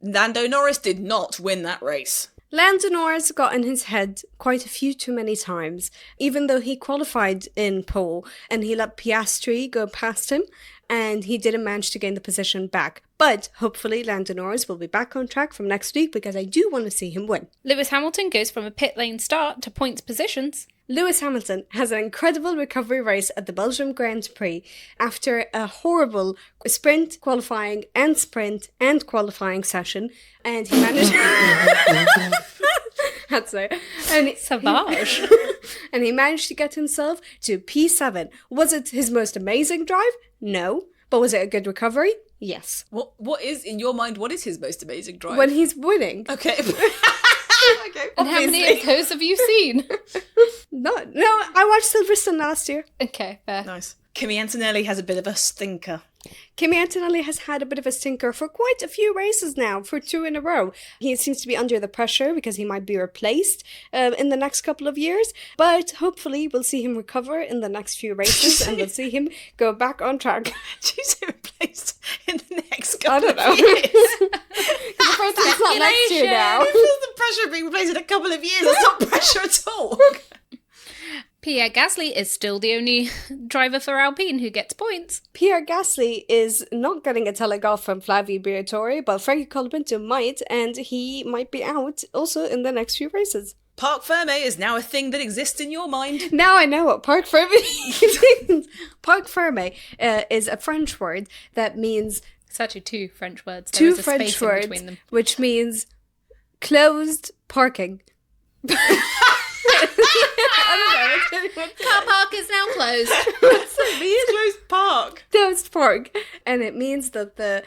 Lando Norris did not win that race. Lando Norris got in his head quite a few too many times, even though he qualified in pole and he let Piastri go past him and he didn't manage to gain the position back. But hopefully Lando Norris will be back on track from next week because I do want to see him win. Lewis Hamilton goes from a pit lane start to points positions. Lewis Hamilton has an incredible recovery race at the Belgian Grand Prix after a horrible sprint, qualifying and qualifying session, and he managed... That's it. And Savage. and he managed to get himself to P7. Was it his most amazing drive? No. But was it a good recovery? Yes. What is, in your mind, what is his most amazing drive? When he's winning. Okay. Okay. And how many of those have you seen? No, I watched Silverstone last year. Okay, fair. Nice. Kimi Antonelli has a bit of a stinker. Kimi Antonelli has had a bit of a stinker for quite a few races now, for 2 in a row. He seems to be under the pressure because he might be replaced in the next couple of years, but hopefully we'll see him recover in the next few races and we'll see him go back on track. Do you say replaced in the next I couple don't know. of years? It's not next year now. It feels the pressure of being replaced in a couple of years. It's not pressure at all. Pierre Gasly is still the only driver for Alpine who gets points. Pierre Gasly is not getting a telegraph from Flavio Briatore, but Frankie Colapinto might, and he might be out also in the next few races. Parc Ferme is now a thing that exists in your mind. Now I know what Parc Ferme means. Parc Ferme is a French word that means... It's actually two French words. Two There is a French space in words, between them. which means closed parking. Car park is now closed. Closed park. Closed park, and it means that the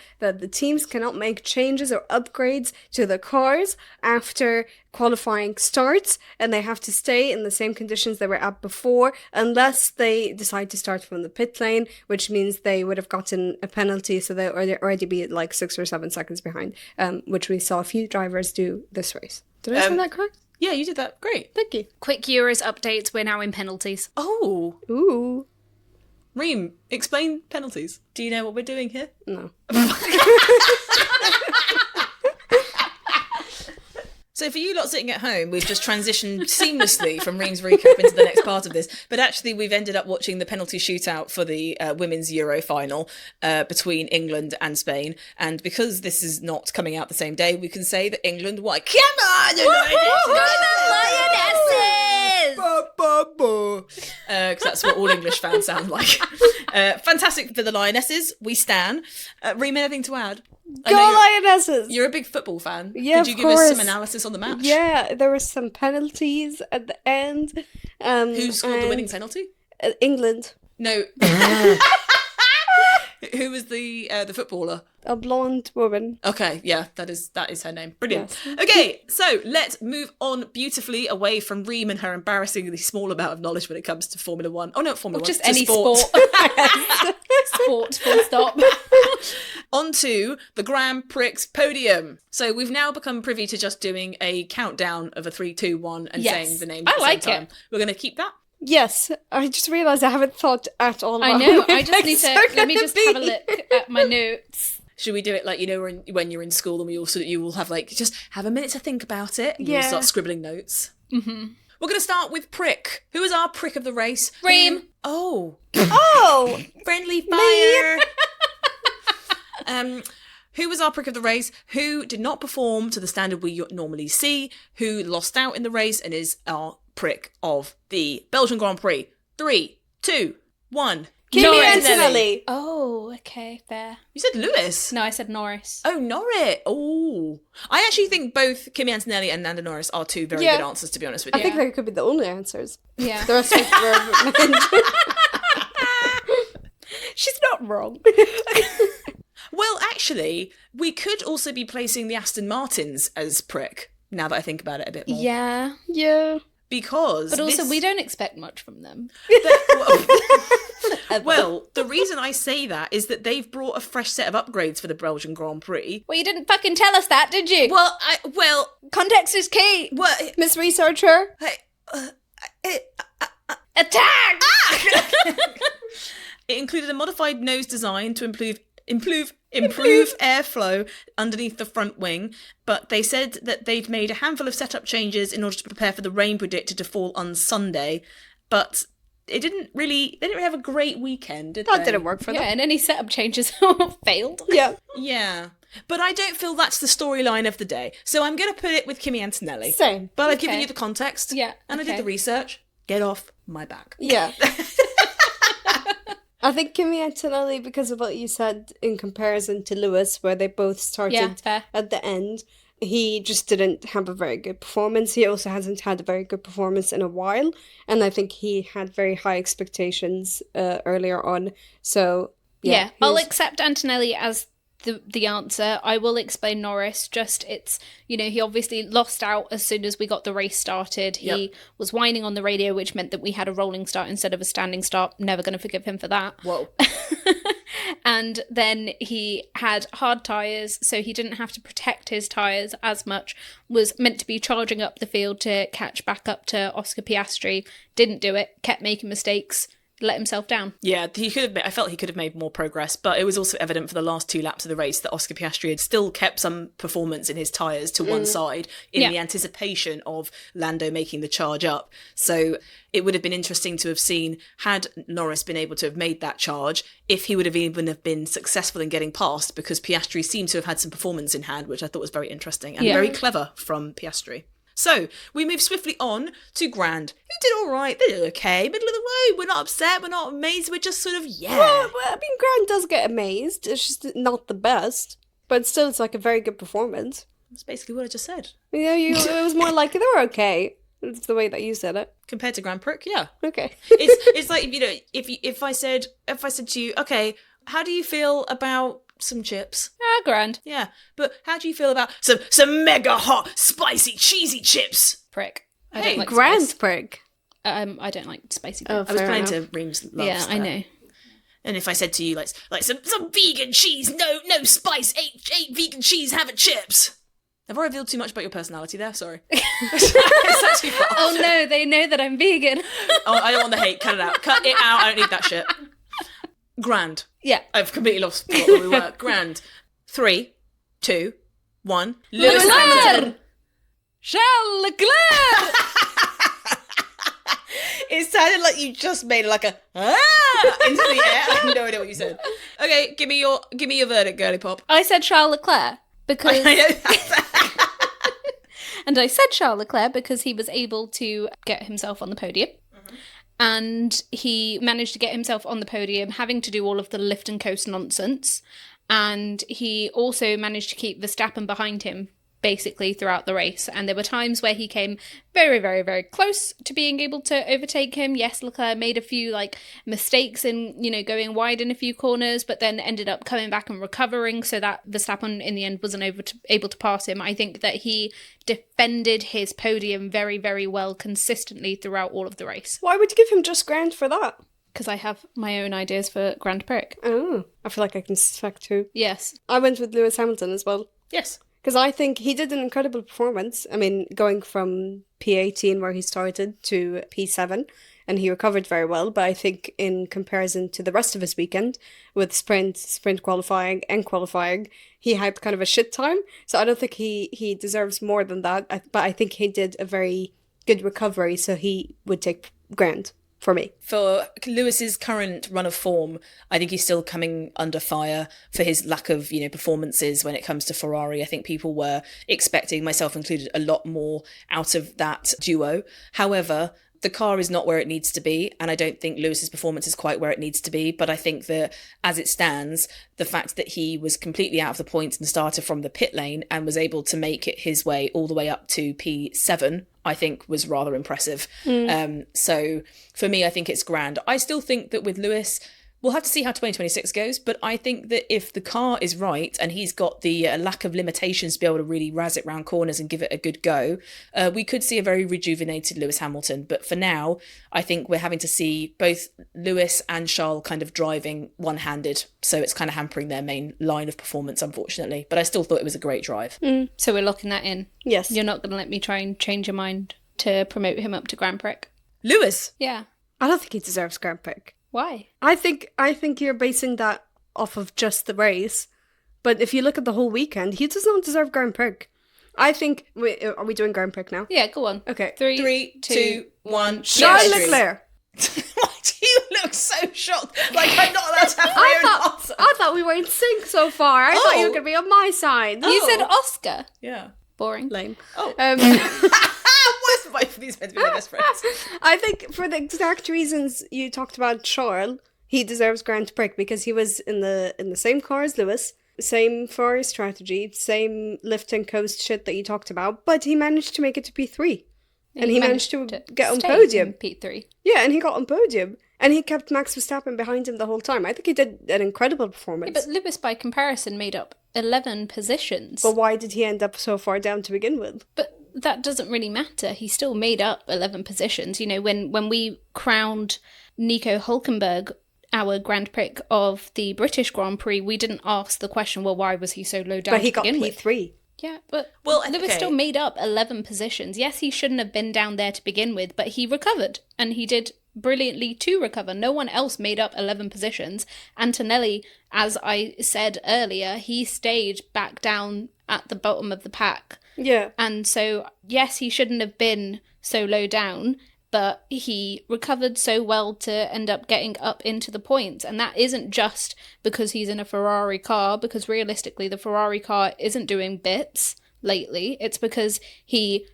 teams cannot make changes or upgrades to the cars after qualifying starts, and they have to stay in the same conditions they were at before, unless they decide to start from the pit lane, which means they would have gotten a penalty, so they'd already be like 6 or 7 seconds behind, which we saw a few drivers do this race. Did I say that correct? Yeah, you did that. Great. Thank you. Quick Euros updates. We're now in penalties. Oh. Ooh. Reem, explain penalties. Do you know what we're doing here? No. So for you lot sitting at home, we've just transitioned seamlessly from Reem's recap into the next part of this. But actually, we've ended up watching the penalty shootout for the women's Euro final between England and Spain. And because this is not coming out the same day, we can say that England won. Come on! Because that's what all English fans sound like. Fantastic for the Lionesses. We stan. Reem, anything to add? Go Lionesses! You're a big football fan. Yeah, Could you give us some analysis on the match? Yeah, there were some penalties at the end. Who scored the winning penalty? England. No. Who was the footballer? A blonde woman. Okay, yeah, that is her name. Brilliant. Yes. Okay, so let's move on beautifully away from Reem and her embarrassingly small amount of knowledge when it comes to Formula One. Oh no, Formula One. Just any sport. Sport, full stop. On to the Grand Prix podium. So we've now become privy to just doing a countdown of a 3, 2, 1 and saying the names at the same time. We're going to keep that. Yes, I just realised I haven't thought at all about I know, I just need to, let me just have a look at my notes. Should we do it like, you know, when you're in school and you will have like, just have a minute to think about it. And you'll start scribbling notes. Mm-hmm. We're going to start with prick. Who is our prick of the race? Reem. Oh. Oh! Friendly fire. Who was our prick of the race? Who did not perform to the standard we normally see? Who lost out in the race and is our prick of the Belgian Grand Prix? 3, 2, 1. Kimi Antonelli. Oh, okay, fair. You said Lewis. No, I said Norris. Oh, Norris. Oh. I actually think both Kimi Antonelli and Lando Norris are two very good answers, to be honest with you. I think they could be the only answers. Yeah. The rest were mentioned. She's not wrong. Well, actually, we could also be placing the Aston Martins as prick, now that I think about it a bit more. Yeah. Yeah. Because But also, we don't expect much from them. Well, the reason I say that is that they've brought a fresh set of upgrades for the Belgian Grand Prix. Well, you didn't fucking tell us that, did you? Well, Context is key. well, Miss Researcher. Attack! It included a modified nose design to improve airflow underneath the front wing, but they said that they've made a handful of setup changes in order to prepare for the rain predicted to fall on Sunday, but they didn't really have a great weekend, did they? That didn't work for them. Yeah, and any setup changes failed. Yeah. Yeah. But I don't feel that's the storyline of the day, so I'm going to put it with Kimi Antonelli. Same. But I've given you the context. Yeah. And I did the research. Get off my back. Yeah. I think Kimi Antonelli, because of what you said in comparison to Lewis, where they both started at the end, he just didn't have a very good performance. He also hasn't had a very good performance in a while, and I think he had very high expectations earlier on. So yeah, I'll accept Antonelli as the answer. I will explain Norris. Just it's, you know, he obviously lost out as soon as we got the race started. He was whining on the radio, which meant that we had a rolling start instead of a standing start. Never going to forgive him for that. Whoa. And then he had hard tyres, so he didn't have to protect his tyres as much. Was meant to be charging up the field to catch back up to Oscar Piastri. Didn't do it. Kept making mistakes. let himself down. Yeah, I felt he could have made more progress, but it was also evident for the last 2 laps of the race that Oscar Piastri had still kept some performance in his tyres to one side in the anticipation of Lando making the charge up. So it would have been interesting to have seen, had Norris been able to have made that charge, if he would have even have been successful in getting past, because Piastri seemed to have had some performance in hand, which I thought was very interesting and very clever from Piastri. So, we move swiftly on to Grand, who did all right. They did okay, middle of the way. We're not upset, we're not amazed, we're just sort of, Well, I mean, Grant does get amazed. It's just not the best. But still, it's like a very good performance. That's basically what I just said. Yeah, it was more like, they were okay. It's the way that you said it. Compared to Grand Prix, yeah. Okay. it's like, you know, if I said to you, okay, how do you feel about some chips? Grand. Yeah, but how do you feel about some mega hot, spicy, cheesy chips? Prick. I Hey, don't like Grand spice. prick. I don't like spicy. Oh, I was fair playing enough. to Reem's love. yeah, I know. And if I said to you, like some vegan cheese, no spice, ain't vegan cheese, have it chips. Have I revealed too much about your personality there? Sorry. It's actually far. Oh no, they know that I'm vegan. Oh, I don't want the hate. Cut it out. Cut it out. I don't need that shit. Grand. Yeah. I've completely lost where we were. Grand. 3, 2, 1. Lewis Leclerc! Hamilton. Charles Leclerc! It sounded like you just made like a into the air. I have no idea what you said. Okay, give me your verdict, girly pop. I said Charles Leclerc because I know that. and I said Charles Leclerc because he was able to get himself on the podium. And he managed to get himself on the podium, having to do all of the lift and coast nonsense. And he also managed to keep Verstappen behind him, basically, throughout the race. And there were times where he came very, very, very close to being able to overtake him. Yes, Leclerc made a few, mistakes in, going wide in a few corners, but then ended up coming back and recovering so that Verstappen, in the end, wasn't able to pass him. I think that he defended his podium very, very well consistently throughout all of the race. Why would you give him just Grant for that? Because I have my own ideas for Grand Prix. Oh, I feel like I can suspect too. Yes. I went with Lewis Hamilton as well. Yes. Because I think he did an incredible performance. I mean, going from P18 where he started to P7, and he recovered very well. But I think in comparison to the rest of his weekend, with sprint qualifying and qualifying, he had kind of a shit time. So I don't think he deserves more than that. But I think he did a very good recovery, so he would take Grand for me. For Lewis's current run of form, I think he's still coming under fire for his lack of, performances when it comes to Ferrari. I think people were expecting, myself included, a lot more out of that duo. However, the car is not where it needs to be, and I don't think Lewis's performance is quite where it needs to be. But I think that as it stands, the fact that he was completely out of the points and started from the pit lane and was able to make it his way all the way up to P7, I think was rather impressive. So for me, I think it's Grand. I still think that with Lewis, we'll have to see how 2026 goes, but I think that if the car is right and he's got the lack of limitations to be able to really razz it round corners and give it a good go, we could see a very rejuvenated Lewis Hamilton. But for now, I think we're having to see both Lewis and Charles kind of driving one-handed, so it's kind of hampering their main line of performance, unfortunately. But I still thought it was a great drive. So we're locking that in. Yes. You're not going to let me try and change your mind to promote him up to Grand Prix? Lewis! Yeah. I don't think he deserves Grand Prix. Why? I think you're basing that off of just the race. But if you look at the whole weekend, he does not deserve Grand Prix. I think... Wait, are we doing Grand Prix now? Yeah, go on. Okay. 3, 2, 1. Charles Leclerc! Why do you look so shocked? Like I'm not allowed to have my own answer. I thought we were in sync so far. I thought you were going to be on my side. You said Oscar. Yeah. Boring. Lame. Oh. Why are these meant to be my best friends? I think for the exact reasons you talked about Charles, he deserves Grand Prix because he was in the same car as Lewis, same Ferrari strategy, same lift and coast shit that you talked about, but he managed to make it to P3. And he managed to get on stay podium. in P3. Yeah, and he got on podium. And he kept Max Verstappen behind him the whole time. I think he did an incredible performance. Yeah, but Lewis, by comparison, made up 11 positions. But why did he end up so far down to begin with? But that doesn't really matter. He still made up 11 positions. When we crowned Nico Hülkenberg our Grand Prix of the British Grand Prix, we didn't ask the question, well, why was he so low down But he to got begin with? P3. Yeah, but Well, Lewis okay. still made up 11 positions. Yes, he shouldn't have been down there to begin with, but he recovered and he did brilliantly to recover. No one else made up 11 positions. Antonelli, as I said earlier, he stayed back down at the bottom of the pack. Yeah. And so, yes, he shouldn't have been so low down, but he recovered so well to end up getting up into the points. And that isn't just because he's in a Ferrari car, because realistically the Ferrari car isn't doing bits lately. It's because he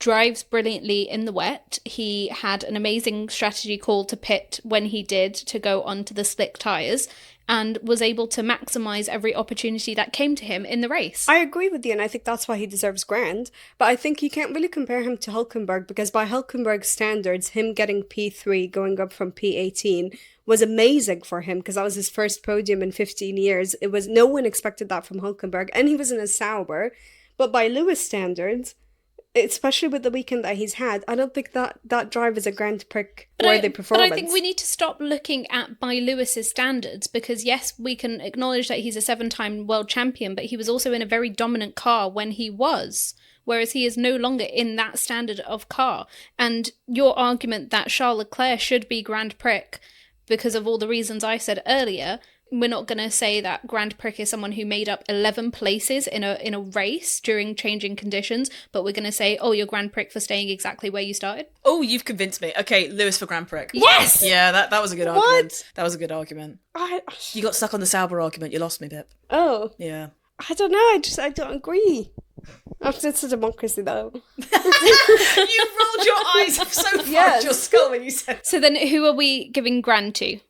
drives brilliantly in the wet. He had an amazing strategy call to pit when he did, to go onto the slick tyres, and was able to maximise every opportunity that came to him in the race. I agree with you, and I think that's why he deserves grand. But I think you can't really compare him to Hülkenberg, because by Hülkenberg's standards, him getting P3, going up from P18, was amazing for him, because that was his first podium in 15 years. It was, no one expected that from Hülkenberg, and he was in a Sauber. But by Lewis standards, especially with the weekend that he's had, I don't think that drive is a Grand Prix worthy performance. But I think we need to stop looking at by Lewis's standards, because yes, we can acknowledge that he's a 7-time world champion, but he was also in a very dominant car when he was, whereas he is no longer in that standard of car. And your argument that Charles Leclerc should be Grand Prix because of all the reasons I said earlier, we're not going to say that Grand Prix is someone who made up 11 places in a race during changing conditions, but we're going to say, oh, you're Grand Prix for staying exactly where you started. Oh, you've convinced me. Okay, Lewis for Grand Prix. Yes! Yeah, that was a good argument. That was a good argument. You got stuck on the Sauber argument. You lost me, Pip. Oh. Yeah. I don't know. I don't agree. It's a democracy, though. You rolled your eyes so far at your skull when you said. So then who are we giving grand to?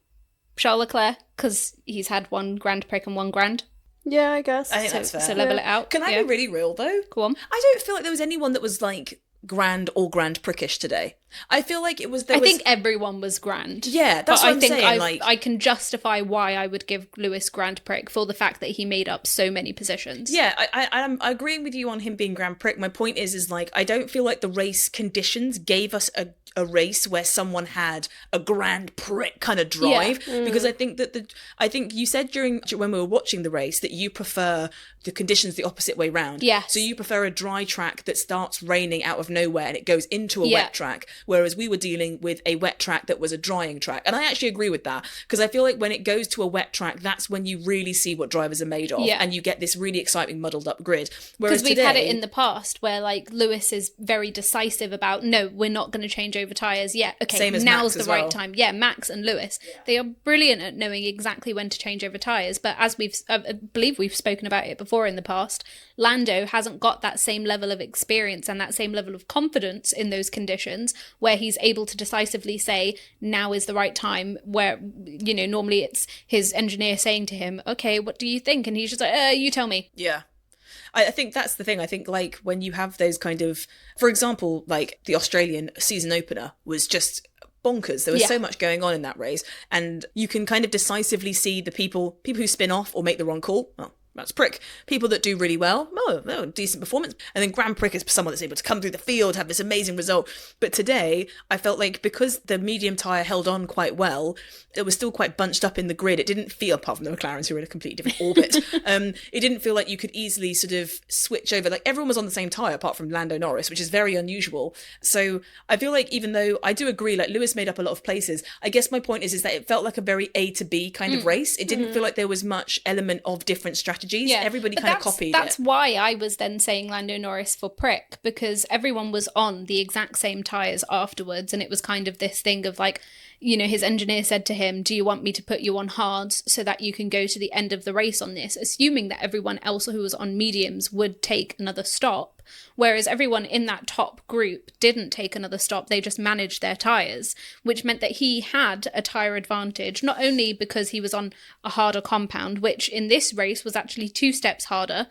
Charles Leclerc, because he's had one Grand Prix and one Grand. Yeah, I guess. I think that's fair. So level it out. Can I be really real, though? Go on. I don't feel like there was anyone that was, like, Grand or Grand Prix-ish today. I feel like it was... I think everyone was grand. Yeah, that's what I'm saying. I can justify why I would give Lewis Grand Prix for the fact that he made up so many positions. Yeah, I'm agreeing with you on him being Grand Prix. My point is like, I don't feel like the race conditions gave us a race where someone had a Grand Prix kind of drive, because I think that I think you said when we were watching the race that you prefer the conditions the opposite way round. Yes. So you prefer a dry track that starts raining out of nowhere and it goes into a wet track, whereas we were dealing with a wet track that was a drying track. And I actually agree with that, because I feel like when it goes to a wet track, that's when you really see what drivers are made of, and you get this really exciting muddled up grid. Whereas because we've had it in the past where like Lewis is very decisive about, no, we're not going to change over tyres yet. Okay, same as now's Max the as right well. time. Yeah, Max and Lewis, they are brilliant at knowing exactly when to change over tyres. But as I believe we've spoken about it before in the past, Lando hasn't got that same level of experience and that same level of confidence in those conditions where he's able to decisively say, now is the right time, where, you know, normally it's his engineer saying to him, okay, what do you think? And he's just like, you tell me. Yeah. I think that's the thing. I think, like, when you have those kind of, for example, like the Australian season opener was just bonkers. There was so much going on in that race, and you can kind of decisively see the people who spin off or make the wrong call. Well, that's prick. People that do really well, decent performance. And then Grand Prix is someone that's able to come through the field, have this amazing result. But today, I felt like because the medium tyre held on quite well, it was still quite bunched up in the grid. It didn't feel, apart from the McLarens who were in a completely different orbit, it didn't feel like you could easily sort of switch over. Like, everyone was on the same tyre apart from Lando Norris, which is very unusual. So I feel like, even though I do agree, like, Lewis made up a lot of places, I guess my point is that it felt like a very A to B kind of race. It didn't feel like there was much element of different strategies. Yeah. Everybody kind of copied That's it. why I was then saying Lando Norris for prick, because everyone was on the exact same tyres afterwards, and it was kind of this thing of like, you know, his engineer said to him, do you want me to put you on hards so that you can go to the end of the race on this, assuming that everyone else who was on mediums would take another stop, whereas everyone in that top group didn't take another stop. They just managed their tyres, which meant that he had a tyre advantage, not only because he was on a harder compound, which in this race was actually 2 steps harder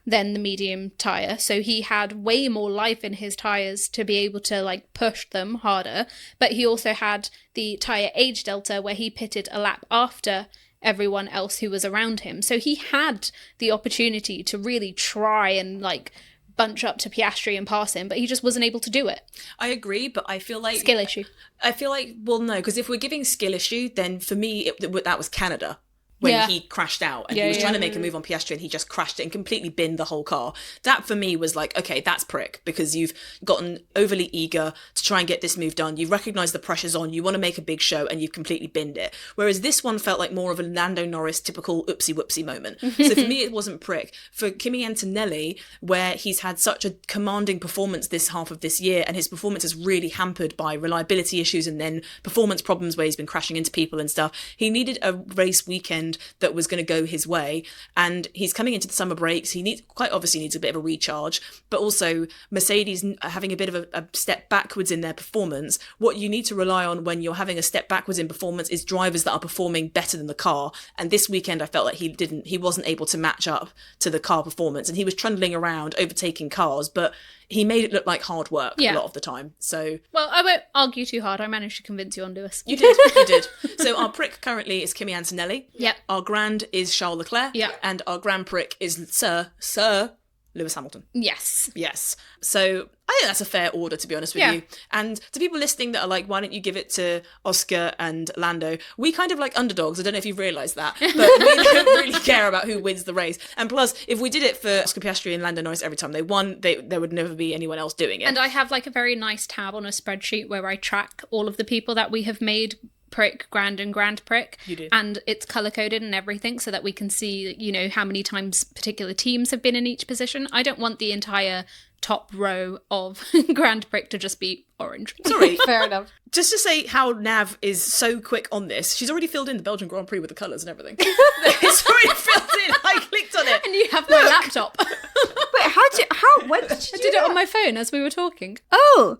than the medium tyre, so he had way more life in his tyres to be able to like push them harder, but he also had the tyre age delta where he pitted a lap after everyone else who was around him. So he had the opportunity to really try and like bunch up to Piastri and pass him, but he just wasn't able to do it. I agree, but I feel like... Skill issue. I feel like, well, no, because if we're giving skill issue, then for me, that was Canada. when Yeah. he crashed out and Yeah, he was trying yeah. to make a move on Piastri and he just crashed it and completely binned the whole car. That for me was like, okay, that's prick, because you've gotten overly eager to try and get this move done. You recognise the pressure's on, you want to make a big show, and you've completely binned it. Whereas this one felt like more of a Lando Norris typical oopsie whoopsie moment. So for me, it wasn't prick. For Kimi Antonelli, where he's had such a commanding performance this half of this year, and his performance is really hampered by reliability issues and then performance problems where he's been crashing into people and stuff, he needed a race weekend that was going to go his way, and he's coming into the summer breaks. He quite obviously needs a bit of a recharge, but also Mercedes having a bit of a step backwards in their performance. What you need to rely on when you're having a step backwards in performance is drivers that are performing better than the car, and this weekend I felt like he wasn't able to match up to the car performance, and he was trundling around overtaking cars, but he made it look like hard work a lot of the time. So, Well, I won't argue too hard. I managed to convince you on Lewis. you did. So our prick currently is Kimi Antonelli. Yep. Our grand is Charles Leclerc. Yep. And our grand prick is Sir Lewis Hamilton. Yes. Yes. So I think that's a fair order, to be honest with you. And to people listening that are like, why don't you give it to Oscar and Lando? We kind of like underdogs. I don't know if you've realised that. But we don't really care about who wins the race. And plus, if we did it for Oscar Piastri and Lando Norris every time they won, there would never be anyone else doing it. And I have like a very nice tab on a spreadsheet where I track all of the people that we have made prick, grand and grand prick. You do. And it's colour coded and everything so that we can see, you know, how many times particular teams have been in each position. I don't want the entire top row of grand prick to just be orange. Sorry. Fair enough. Just to say how Nav is so quick on this, she's already filled in the Belgian Grand Prix with the colours and everything. It's already filled in. I clicked on it. And you have my laptop. Wait, when did you I did it on my phone as we were talking. Oh,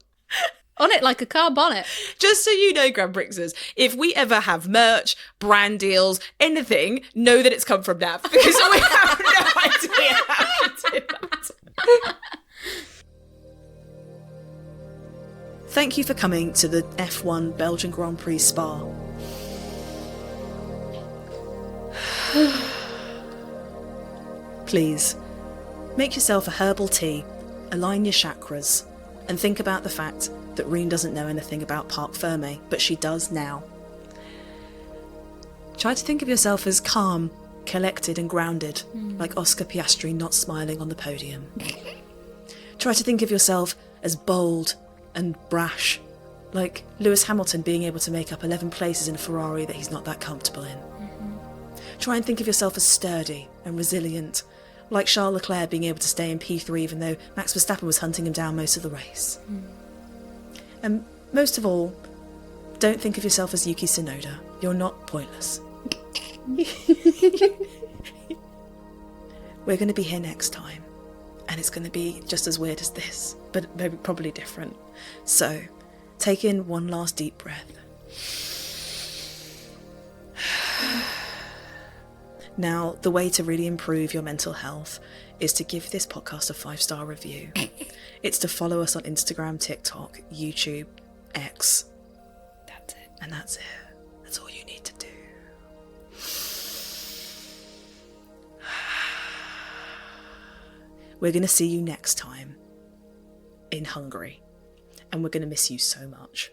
On it like a car bonnet. Just so you know, Grand Prixers, if we ever have merch, brand deals, anything, know that it's come from Nav, because we have no idea how to do that. Thank you for coming to the F1 Belgian Grand Prix Spa. Please, make yourself a herbal tea, align your chakras, and think about the fact that Reen doesn't know anything about Parc Ferme, but she does now. Try to think of yourself as calm, collected and grounded, like Oscar Piastri not smiling on the podium. Try to think of yourself as bold and brash, like Lewis Hamilton being able to make up 11 places in a Ferrari that he's not that comfortable in. Try and think of yourself as sturdy and resilient, like Charles Leclerc being able to stay in P3 even though Max Verstappen was hunting him down most of the race. And most of all, don't think of yourself as Yuki Tsunoda. You're not pointless. We're going to be here next time, and it's going to be just as weird as this, but maybe probably different. So, take in one last deep breath. Now, the way to really improve your mental health is to give this podcast a 5-star review. It's to follow us on Instagram, TikTok, YouTube, X. That's it. And that's it. That's all you need to do. We're going to see you next time in Hungary. And we're going to miss you so much.